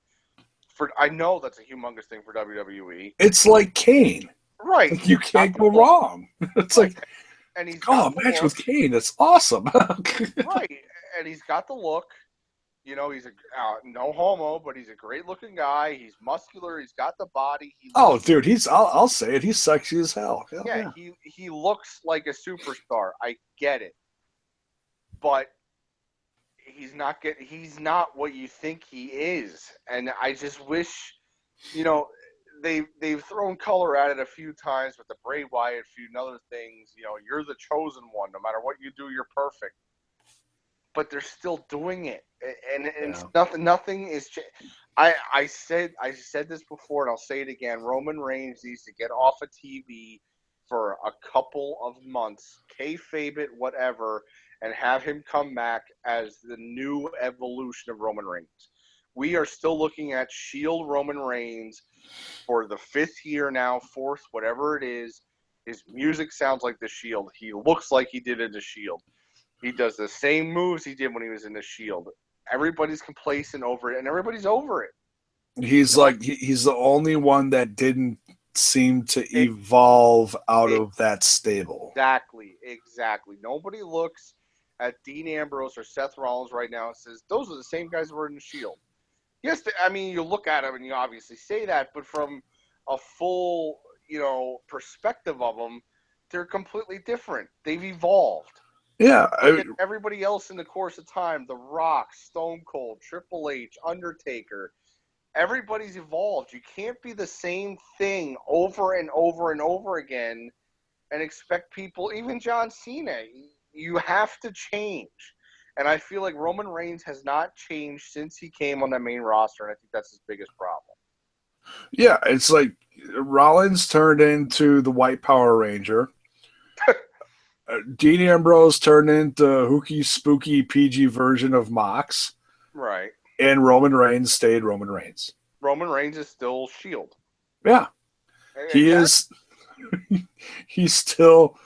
[SPEAKER 2] I know that's a humongous thing for WWE.
[SPEAKER 1] It's like Kane,
[SPEAKER 2] right?
[SPEAKER 1] Like you can't go wrong. It's like,
[SPEAKER 2] and he's
[SPEAKER 1] match with Kane. That's awesome.
[SPEAKER 2] Right. And he's got the look. He's no homo, but he's a great looking guy. He's muscular. He's got the body.
[SPEAKER 1] Dude, I'll say it. He's sexy as hell.
[SPEAKER 2] Yeah. He looks like a superstar. I get it, but he's not what you think he is. And I just wish, they've thrown color at it a few times with the Bray Wyatt feud and other things. You're the chosen one. No matter what you do, you're perfect. But they're still doing it, and nothing is. I said this before, and I'll say it again. Roman Reigns needs to get off of TV for a couple of months, kayfabe it, whatever, and have him come back as the new evolution of Roman Reigns. We are still looking at Shield Roman Reigns for the 5th year now, 4th, whatever it is. His music sounds like the Shield. He looks like he did in the Shield. He does the same moves he did when he was in the Shield. Everybody's complacent over it, and everybody's over it.
[SPEAKER 1] He's he's the only one that didn't seem to evolve out of that stable.
[SPEAKER 2] Exactly. Nobody looks at Dean Ambrose or Seth Rollins right now and says, those are the same guys who were in the Shield. Yes, you look at them and you obviously say that, but from a full, perspective of them, they're completely different. They've evolved.
[SPEAKER 1] Yeah.
[SPEAKER 2] Everybody else in the course of time, The Rock, Stone Cold, Triple H, Undertaker, everybody's evolved. You can't be the same thing over and over and over again and expect people, even John Cena, you have to change. And I feel like Roman Reigns has not changed since he came on the main roster, and I think that's his biggest problem.
[SPEAKER 1] Yeah, it's like Rollins turned into the White Power Ranger. Dean Ambrose turned into hooky, spooky, PG version of Mox.
[SPEAKER 2] Right.
[SPEAKER 1] And Roman Reigns stayed Roman Reigns.
[SPEAKER 2] Roman Reigns is still Shield.
[SPEAKER 1] Yeah. He is. He's still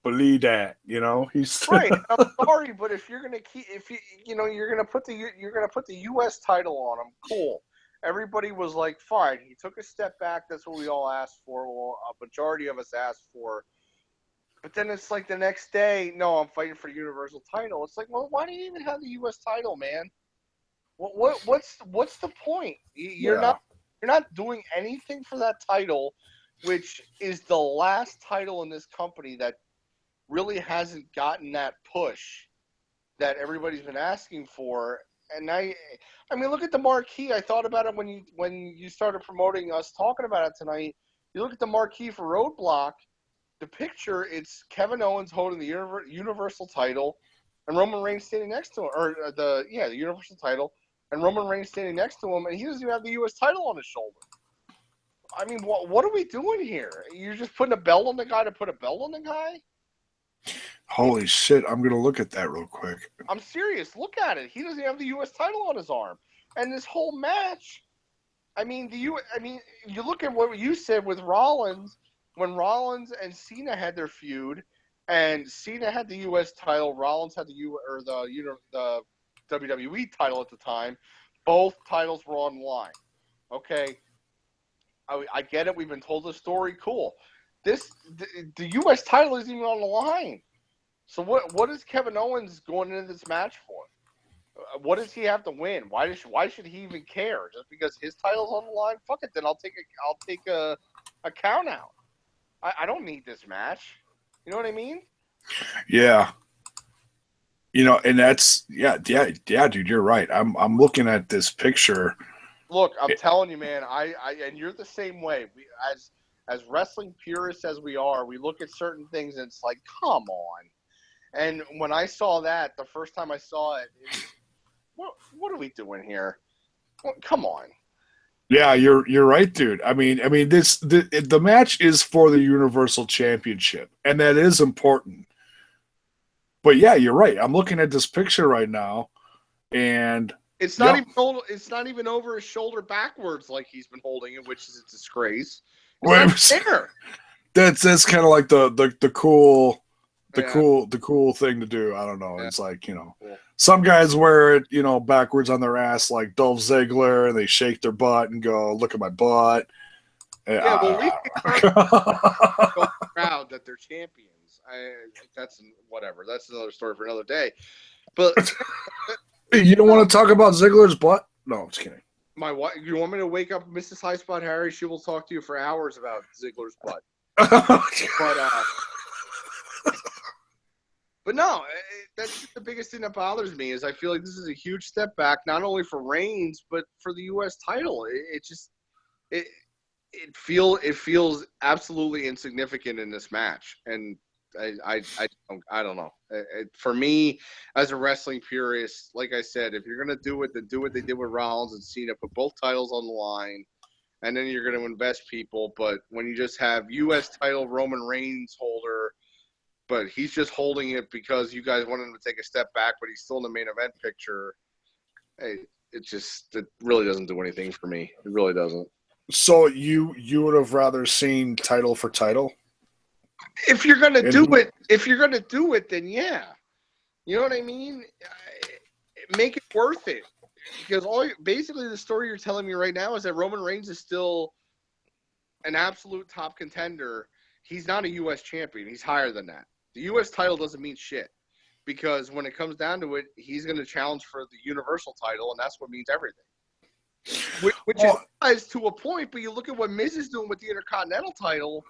[SPEAKER 1] believe that, he's still...
[SPEAKER 2] Right. I'm sorry, but if you're gonna you're gonna put the U.S. title on him, cool.
[SPEAKER 3] everybody was like, fine, he took a step back. That's what we all asked for. Well, a majority of us asked for. But then it's like the next day, no, I'm fighting for the Universal title. It's like, well, why do you even have the U.S. title, man? What's the point? You're not doing anything for that title, which is the last title in this company that really hasn't gotten that push that everybody's been asking for. And I mean, look at the marquee. I thought about it when you started promoting us talking about it tonight. You look at the marquee for Roadblock. The picture, it's Kevin Owens holding the Universal title, and Roman Reigns standing next to him, or the Universal title, and Roman Reigns standing next to him, and he doesn't even have the U.S. title on his shoulder. I mean, what are we doing here? You're just putting a belt on the guy to put a belt on the guy?
[SPEAKER 1] Holy shit! I'm gonna look at that real quick.
[SPEAKER 3] I'm serious. Look at it. He doesn't have the U.S. title on his arm, and this whole match. I mean, you look at what you said with Rollins. When Rollins and Cena had their feud, and Cena had the U.S. title, Rollins had the WWE title at the time. Both titles were on the line. Okay, I get it. We've been told the story. Cool. The U.S. title isn't even on the line. So what is Kevin Owens going into this match for? What does he have to win? Why should he even care? Just because his title's on the line? Fuck it, then I'll take a count out. I don't need this match. You know what I mean?
[SPEAKER 1] Yeah. And that's dude, you're right. I'm looking at this picture.
[SPEAKER 3] Look, I'm telling you, man. I and you're the same way. We as wrestling purists as we are, we look at certain things and it's like, come on. And when I saw that the first time I saw it, what are we doing here? Come on.
[SPEAKER 1] Yeah, you're right, dude. I mean, the match is for the Universal Championship, and that is important. But yeah, you're right. I'm looking at this picture right now, and
[SPEAKER 3] it's not even over his shoulder backwards like he's been holding it, which is a disgrace. It's not there.
[SPEAKER 1] That's kind of like the cool thing to do. I don't know. Yeah. It's like, some guys wear it, backwards on their ass like Dolph Ziggler, and they shake their butt and go, "Look at my butt."
[SPEAKER 3] Yeah, well, we so proud that they're champions. That's whatever. That's another story for another day. But
[SPEAKER 1] you don't want to talk about Ziggler's butt? No, I'm just kidding.
[SPEAKER 3] My wife. You want me to wake up Mrs. Highspot Harry? She will talk to you for hours about Ziggler's butt. But no, that's just the biggest thing that bothers me is I feel like this is a huge step back, not only for Reigns but for the U.S. title. It feels absolutely insignificant in this match, and I don't know. For me, as a wrestling purist, like I said, if you're gonna do it, then do what they did with Rollins and Cena, put both titles on the line, and then you're gonna invest people. But when you just have U.S. title Roman Reigns holder, but he's just holding it because you guys want him to take a step back, but he's still in the main event picture. It really doesn't do anything for me. It really doesn't.
[SPEAKER 1] So you would have rather seen title for title?
[SPEAKER 3] If you're gonna do it, then yeah. You know what I mean? Make it worth it. Because basically the story you're telling me right now is that Roman Reigns is still an absolute top contender. He's not a U.S. champion. He's higher than that. The U.S. title doesn't mean shit. Because when it comes down to it, he's going to challenge for the Universal title, and that's what means everything. Which is to a point, but you look at what Miz is doing with the Intercontinental title,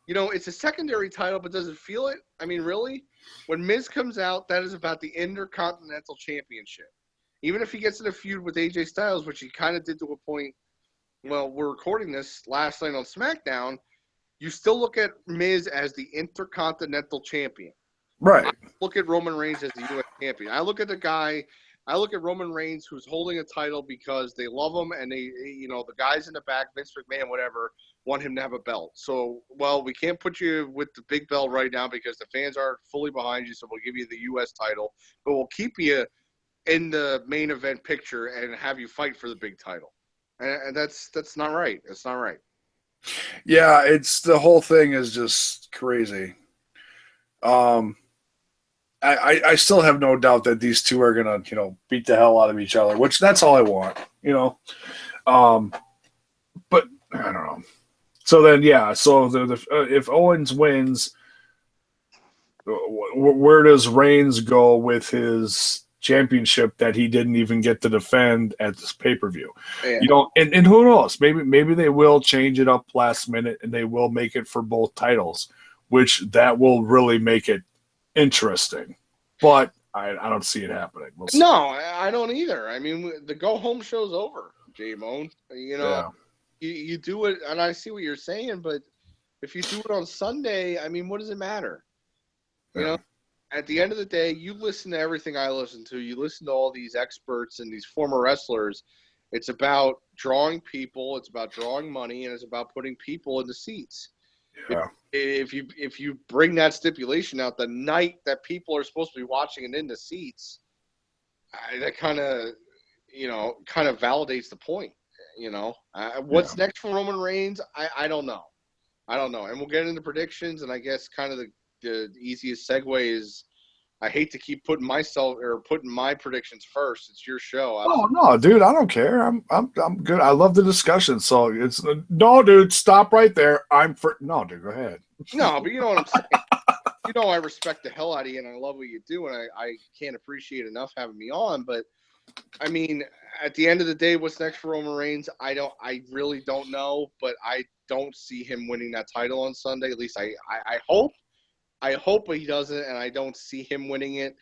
[SPEAKER 3] it's a secondary title, but does it feel it? I mean, really? When Miz comes out, that is about the Intercontinental Championship. Even if he gets in a feud with AJ Styles, which he kind of did to a point, well, we're recording this last night on SmackDown, you still look at Miz as the Intercontinental Champion.
[SPEAKER 1] Right.
[SPEAKER 3] I look at Roman Reigns as the U.S. Champion. I look at Roman Reigns who's holding a title because they love him and they, the guys in the back, Vince McMahon, whatever, want him to have a belt. So, well, we can't put you with the big belt right now because the fans aren't fully behind you, so we'll give you the U.S. title, but we'll keep you in the main event picture and have you fight for the big title. And that's not right. It's not right.
[SPEAKER 1] Yeah, the whole thing is just crazy. I still have no doubt that these two are gonna, beat the hell out of each other, which that's all I want, But I don't know. So then, yeah. So if Owens wins, where does Reigns go with his championship that he didn't even get to defend at this pay-per-view?
[SPEAKER 2] Yeah.
[SPEAKER 1] And who knows? Maybe they will change it up last minute and they will make it for both titles, which that will really make it interesting. But I don't see it happening. We'll see.
[SPEAKER 2] No, I don't either. I mean, the go home show's over, J-Bone. You do it, and I see what you're saying, but if you do it on Sunday, I mean, what does it matter? You know, at the end of the day, you listen to everything I listen to. You listen to all these experts and these former wrestlers. It's about drawing people. It's about drawing money, and it's about putting people in the seats.
[SPEAKER 1] Yeah.
[SPEAKER 2] If you bring that stipulation out the night that people are supposed to be watching and in the seats, that kind of validates the point. What's next for Roman Reigns? I don't know. And we'll get into predictions, and I guess kind of the easiest segue is I hate to keep putting my predictions first. It's your show.
[SPEAKER 1] Oh no, dude, I don't care. I'm good. I love the discussion. So it's no, dude, stop right there. No, dude, go ahead.
[SPEAKER 2] No, but you know what I'm saying. I respect the hell out of you, and I love what you do, and I can't appreciate enough having me on. But I mean, at the end of the day, what's next for Roman Reigns? I really don't know, but I don't see him winning that title on Sunday. At least I hope. I hope he doesn't, and I don't see him winning it.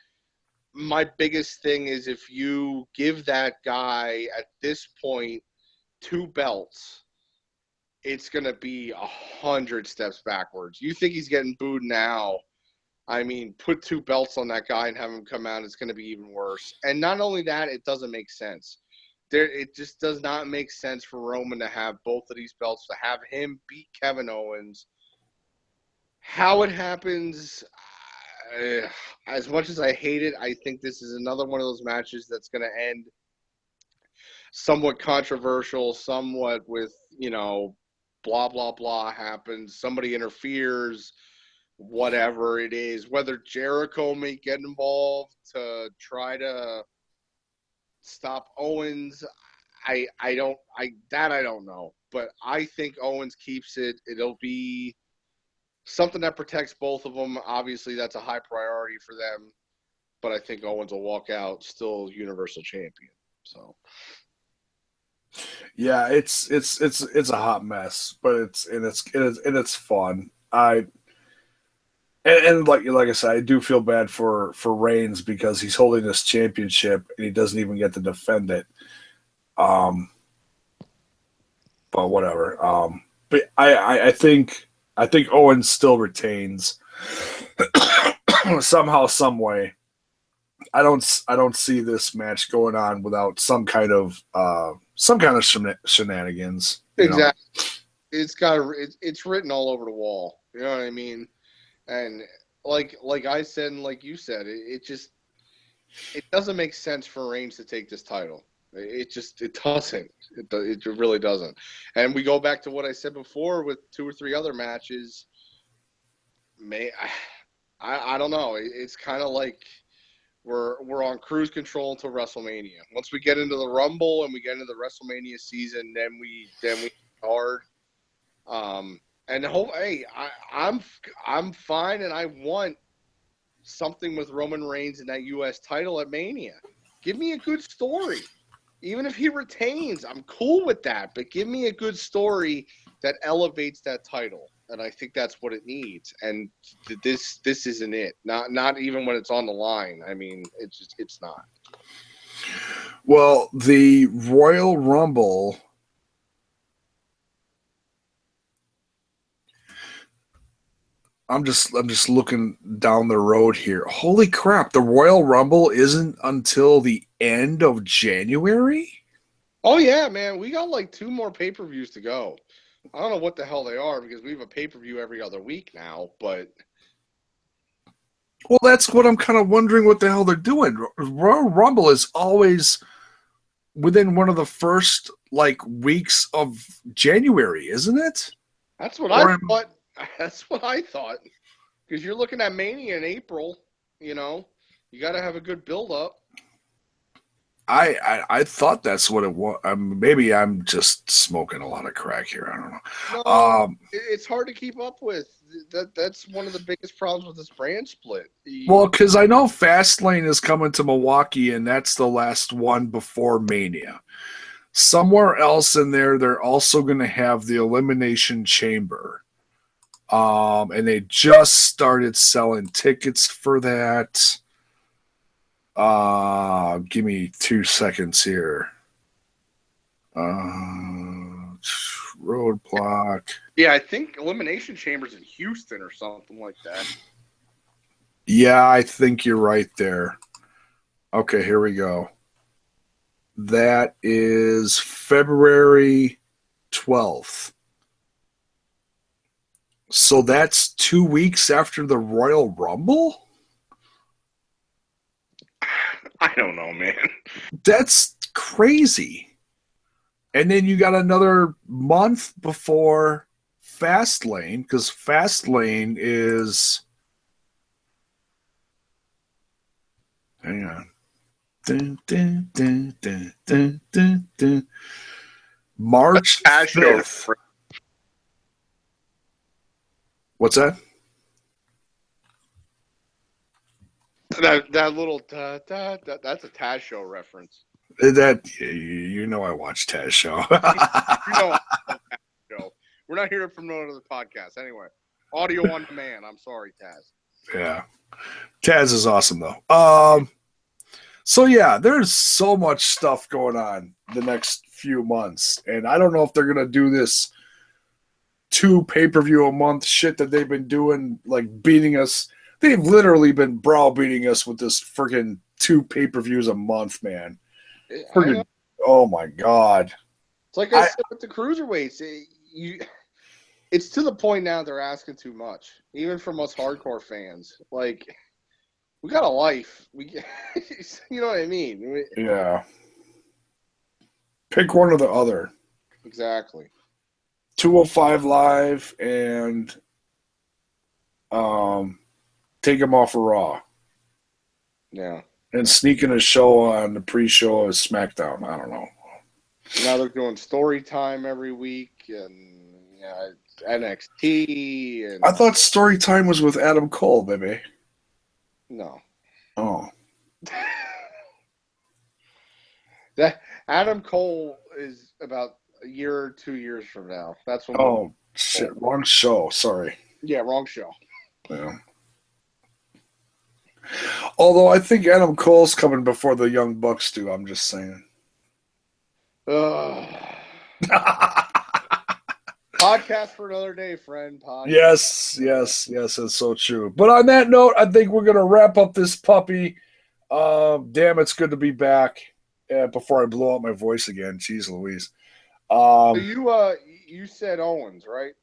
[SPEAKER 2] My biggest thing is if you give that guy at this point 2 belts, it's going to be 100 steps backwards. You think he's getting booed now? I mean, put 2 belts on that guy and have him come out. It's going to be even worse. And not only that, it doesn't make sense. It just does not make sense for Roman to have both of these belts, to have him beat Kevin Owens. How it happens, as much as I hate it, I think this is another one of those matches that's going to end somewhat controversial, somewhat with, blah, blah, blah happens. Somebody interferes, whatever it is. Whether Jericho may get involved to try to stop Owens, I don't know. But I think Owens keeps it. It'll be something that protects both of them. Obviously, that's a high priority for them. But I think Owens will walk out still Universal Champion. So,
[SPEAKER 1] yeah, it's a hot mess, but it's fun. And like I said, I do feel bad for Reigns because he's holding this championship and he doesn't even get to defend it. But whatever. But I think Owens still retains somehow, some way. I don't see this match going on without some kind of shenanigans.
[SPEAKER 2] Exactly. It's written all over the wall. You know what I mean? And like I said, and like you said, it doesn't make sense for Reigns to take this title. It doesn't. It really doesn't. And we go back to what I said before with 2 or 3 other matches. I don't know. It's kind of like we're on cruise control until WrestleMania. Once we get into the Rumble and we get into the WrestleMania season, then we hard. And I'm fine, and I want something with Roman Reigns and that U.S. title at Mania. Give me a good story. Even if he retains, I'm cool with that. But give me a good story that elevates that title, and I think that's what it needs. And this isn't it. Not even when it's on the line. I mean, it's not.
[SPEAKER 1] Well, the Royal Rumble. I'm just looking down the road here. Holy crap, the Royal Rumble isn't until the end of January?
[SPEAKER 2] Oh yeah, man. We got like 2 more pay-per-views to go. I don't know what the hell they are because we have a pay-per-view every other week now, but
[SPEAKER 1] well, that's what I'm kind of wondering what the hell they're doing. Royal Rumble is always within one of the first weeks of January, isn't it?
[SPEAKER 2] That's what I thought. That's what I thought. Because you're looking at Mania in April, you got to have a good build-up.
[SPEAKER 1] I thought that's what it was. Maybe I'm just smoking a lot of crack here. I don't know.
[SPEAKER 2] No, it's hard to keep up with. That's one of the biggest problems with this brand split.
[SPEAKER 1] Well, because I know Fastlane is coming to Milwaukee, and that's the last one before Mania. Somewhere else in there, they're also going to have the Elimination Chamber. And they just started selling tickets for that. Give me 2 seconds here. Roadblock.
[SPEAKER 3] Yeah, I think Elimination Chamber's in Houston or something like that.
[SPEAKER 1] Yeah, I think you're right there. Okay, here we go. That is February 12th. So that's 2 weeks after the Royal Rumble?
[SPEAKER 3] I don't know, man.
[SPEAKER 1] That's crazy. And then you got another month before Fastlane, because Fastlane is... Hang on. Dun, dun, dun, dun, dun, dun, dun. March 5th. What's that?
[SPEAKER 3] That little that's a Taz show reference.
[SPEAKER 1] That you know I watch Taz show.
[SPEAKER 3] You know, Taz show. We're not here to promote another podcast anyway. Audio on demand. I'm sorry, Taz.
[SPEAKER 1] Yeah, Taz is awesome though. So yeah, there's so much stuff going on the next few months, and I don't know if they're gonna do this 2 pay-per-view a month shit that they've been doing, like beating us. They've literally been browbeating us with this freaking 2 pay-per-views a month, man. Freaking, oh my god!
[SPEAKER 2] It's like I said with the cruiserweights. It's to the point now they're asking too much, even from us hardcore fans. Like, we got a life. You know what I mean?
[SPEAKER 1] Yeah. Pick one or the other.
[SPEAKER 2] Exactly.
[SPEAKER 1] 205 Live and take them off of Raw.
[SPEAKER 2] Yeah.
[SPEAKER 1] And sneak in a show on the pre-show of SmackDown. I don't know.
[SPEAKER 2] Now they're doing story time every week and NXT. And
[SPEAKER 1] I thought story time was with Adam Cole, baby.
[SPEAKER 2] No.
[SPEAKER 1] Oh.
[SPEAKER 2] That Adam Cole is about a year or 2 years from now. That's when.
[SPEAKER 1] Oh shit! Wrong show. Sorry.
[SPEAKER 2] Yeah, wrong show.
[SPEAKER 1] Yeah. Although I think Adam Cole's coming before the Young Bucks do. I'm just saying.
[SPEAKER 2] Podcast for another day, friend.
[SPEAKER 1] Yes, it's so true. But on that note, I think we're gonna wrap up this puppy. Damn, it's good to be back. Before I blow out my voice again, jeez Louise.
[SPEAKER 2] So you said Owens, right?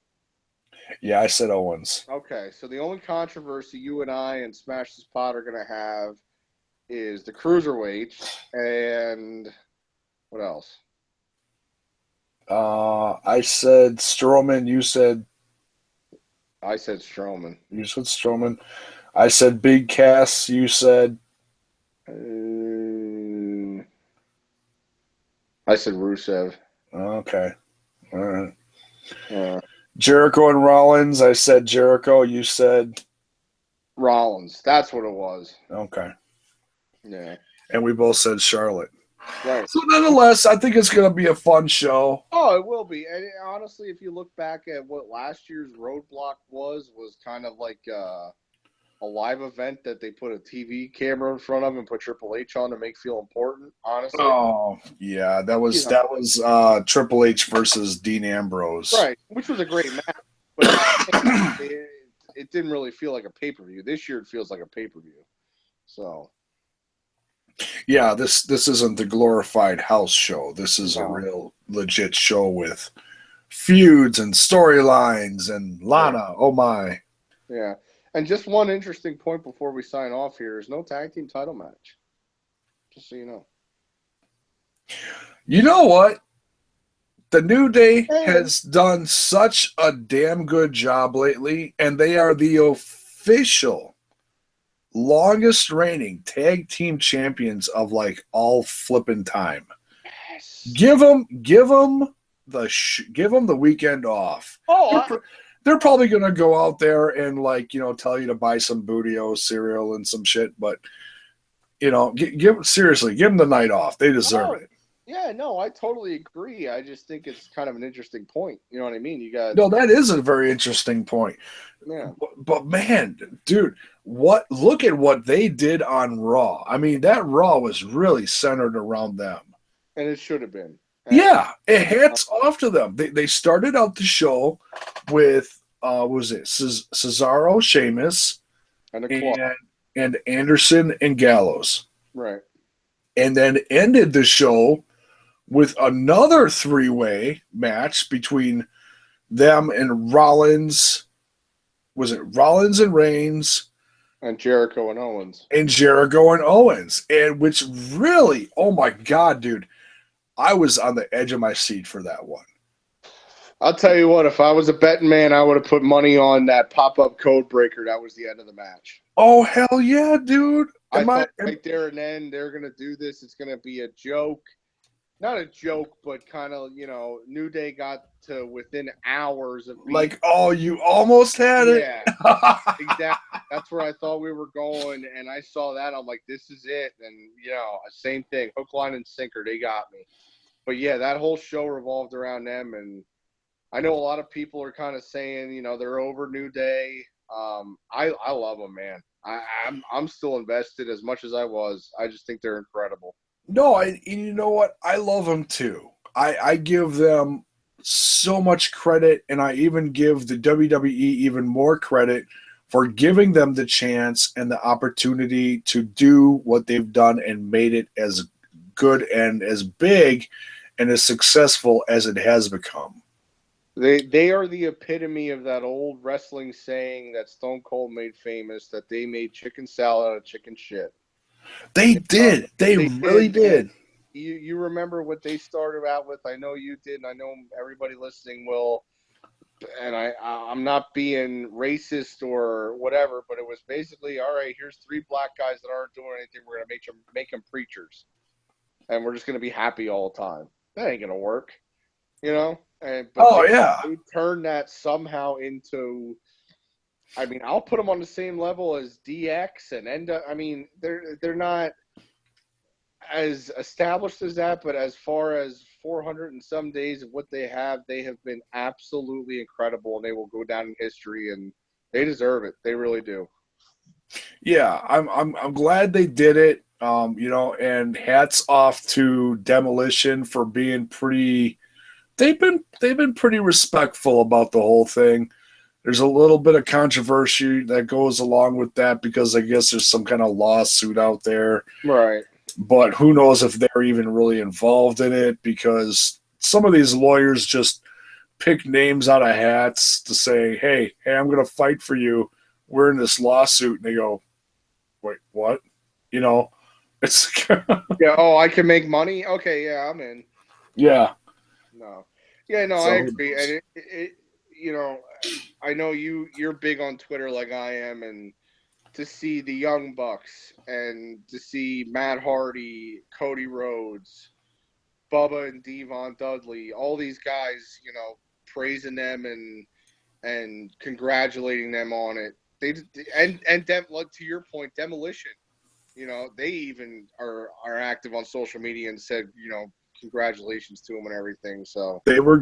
[SPEAKER 1] Yeah, I said Owens.
[SPEAKER 2] Okay, so the only controversy you and I and Smash This Pot are gonna have is the cruiserweights and what else?
[SPEAKER 1] I said Strowman. You said.
[SPEAKER 2] I said Strowman.
[SPEAKER 1] You said Strowman. I said Big Cass. You said.
[SPEAKER 2] I said Rusev.
[SPEAKER 1] Okay. All right. Jericho and Rollins. I said Jericho. You said.
[SPEAKER 2] Rollins. That's what it was.
[SPEAKER 1] Okay.
[SPEAKER 2] Yeah.
[SPEAKER 1] And we both said Charlotte.
[SPEAKER 2] Right.
[SPEAKER 1] So nonetheless, I think it's going to be a fun show.
[SPEAKER 2] Oh, it will be. And honestly, if you look back at what last year's Roadblock was kind of like a live event that they put a TV camera in front of and put Triple H on to make feel important. Honestly.
[SPEAKER 1] Oh yeah, that was Triple H versus Dean Ambrose.
[SPEAKER 2] Right, which was a great match, but it didn't really feel like a pay-per-view. This year it feels like a pay-per-view. So.
[SPEAKER 1] Yeah, this isn't the glorified house show. This is a real legit show with feuds and storylines and Lana. Oh my.
[SPEAKER 2] Yeah. And just one interesting point before we sign off here is no tag team title match. Just so you know.
[SPEAKER 1] You know what? The New Day has done such a damn good job lately, and they are the official longest reigning tag team champions of like all flipping time.
[SPEAKER 3] Yes.
[SPEAKER 1] Give them the weekend off.
[SPEAKER 3] Oh,
[SPEAKER 1] They're probably gonna go out there and like tell you to buy some Bootio cereal and some shit, but seriously, give them the night off. They deserve it.
[SPEAKER 3] Yeah, no, I totally agree. I just think it's kind of an interesting point. You know what I mean? You got
[SPEAKER 1] No, that is a very interesting point.
[SPEAKER 3] Yeah.
[SPEAKER 1] But man, dude, look at what they did on Raw. I mean, that Raw was really centered around them.
[SPEAKER 3] And it should have been.
[SPEAKER 1] Yeah, hats off to them. They started out the show with was it Cesaro, Sheamus, and Anderson and Gallows.
[SPEAKER 3] Right.
[SPEAKER 1] And then ended the show with another three-way match between them and Rollins. Was it Rollins and Reigns?
[SPEAKER 3] And Jericho and Owens.
[SPEAKER 1] And which really, oh my God, dude. I was on the edge of my seat for that one.
[SPEAKER 3] I'll tell you what, if I was a betting man, I would have put money on that pop-up code breaker. That was the end of the match.
[SPEAKER 1] Oh, hell yeah, dude.
[SPEAKER 3] I thought right there and then they're going to do this. It's going to be a joke. Not a joke, but kind of, New Day got to within hours of being,
[SPEAKER 1] like, oh, you almost had it?
[SPEAKER 3] Yeah, exactly. That's where I thought we were going, and I saw that. I'm like, this is it. And, same thing. Hook, line, and sinker. They got me. But, yeah, that whole show revolved around them, and I know a lot of people are kind of saying, they're over New Day. I love them, man. I'm still invested as much as I was. I just think they're incredible.
[SPEAKER 1] No, you know what? I love them too. I give them so much credit, and I even give the WWE even more credit for giving them the chance and the opportunity to do what they've done and made it as good and as big and as successful as it has become.
[SPEAKER 3] They are the epitome of that old wrestling saying that Stone Cold made famous, that they made chicken salad out of chicken shit.
[SPEAKER 1] They did. They really did.
[SPEAKER 3] You remember what they started out with? I know you did, and I know everybody listening will. And I'm not being racist or whatever, but it was basically, all right, here's 3 black guys that aren't doing anything. We're going to make them preachers. And we're just going to be happy all the time. That ain't going to work, And they turned that somehow into, I'll put them on the same level as DX and Enda. They're not as established as that, but as far as 400 and some days of what they have been absolutely incredible, and they will go down in history, and they deserve it. They really do.
[SPEAKER 1] Yeah, I'm glad they did it. And hats off to Demolition for being pretty. They've been pretty respectful about the whole thing. There's a little bit of controversy that goes along with that because I guess there's some kind of lawsuit out there.
[SPEAKER 3] Right.
[SPEAKER 1] But who knows if they're even really involved in it, because some of these lawyers just pick names out of hats to say, hey, I'm going to fight for you. We're in this lawsuit. And they go, wait, what? It's
[SPEAKER 3] yeah. Oh, I can make money. Okay. Yeah, I'm in.
[SPEAKER 1] Yeah.
[SPEAKER 3] No. Yeah, no, I agree. And I know you're big on Twitter like I am, and to see the Young Bucks and to see Matt Hardy, Cody Rhodes, Bubba and Devon Dudley, all these guys, praising them and congratulating them on it. To your point, Demolition, they even are active on social media and said, congratulations to them and everything. So
[SPEAKER 1] they were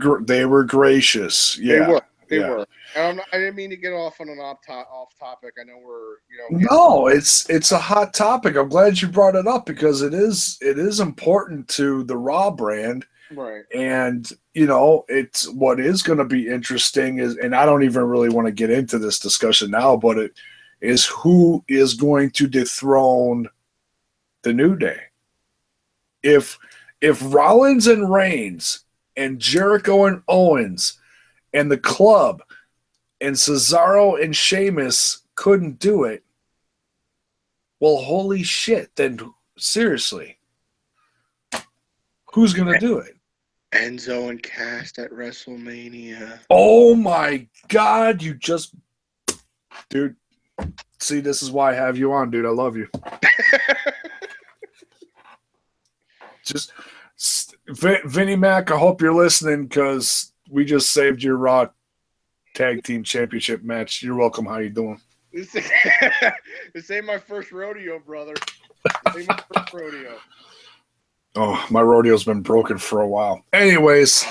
[SPEAKER 1] gracious. Yeah.
[SPEAKER 3] They were. And I didn't mean to get off on an off topic. I know we're,
[SPEAKER 1] No, it's a hot topic. I'm glad you brought it up because it is important to the Raw brand.
[SPEAKER 3] Right.
[SPEAKER 1] And, it's what is going to be interesting is, and I don't even really want to get into this discussion now, but it is who is going to dethrone the New Day. If Rollins and Reigns and Jericho and Owens and the Club and Cesaro and Sheamus couldn't do it, well, holy shit, then seriously, who's going to do it?
[SPEAKER 3] Enzo and Cast at WrestleMania.
[SPEAKER 1] Oh, my God, dude. See, this is why I have you on, dude. I love you. Just Vinnie Mac, I hope you're listening because we just saved your Raw Tag Team Championship match. You're welcome. How you doing?
[SPEAKER 3] This ain't my first rodeo, brother. This ain't my first rodeo.
[SPEAKER 1] Oh, my rodeo's been broken for a while. Anyways,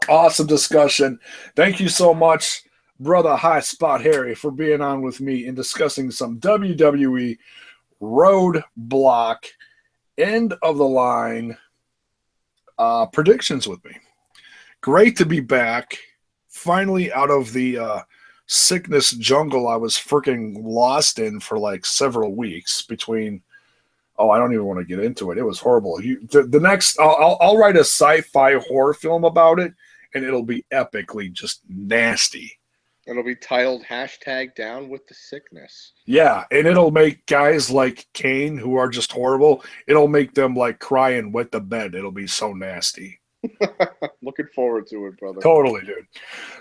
[SPEAKER 1] awesome discussion. Thank you so much, brother Highspot Harry, for being on with me and discussing some WWE Roadblock end of the line predictions with me. Great to be back. Finally out of the sickness jungle I was freaking lost in for like several weeks between. Oh, I don't even want to get into it. It was horrible. The next, I'll write a sci-fi horror film about it, and it'll be epically just nasty.
[SPEAKER 3] It'll be titled #Down with the Sickness.
[SPEAKER 1] Yeah, and it'll make guys like Kane, who are just horrible, it'll make them like cry and wet the bed. It'll be so nasty.
[SPEAKER 3] Looking forward to it, brother.
[SPEAKER 1] Totally, dude.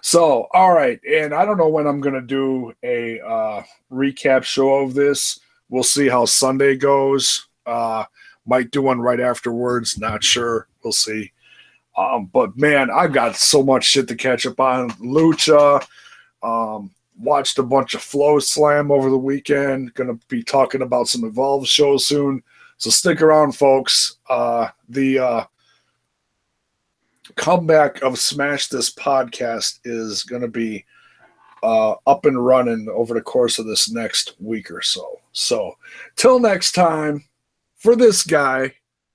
[SPEAKER 1] So, all right, and I don't know when I'm going to do a recap show of this. We'll see how Sunday goes. Might do one right afterwards. Not sure. We'll see. But, man, I've got so much shit to catch up on. Lucha. Watched a bunch of Flow Slam over the weekend. Going to be talking about some Evolve shows soon. So stick around, folks. The comeback of Smash This podcast is going to be up and running over the course of this next week or so. So, till next time, for this guy,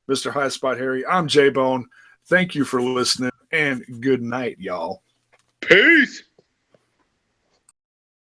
[SPEAKER 1] Mr. Highspot Harry, I'm JAYBONE. Thank you for listening, and good night, y'all.
[SPEAKER 3] Peace.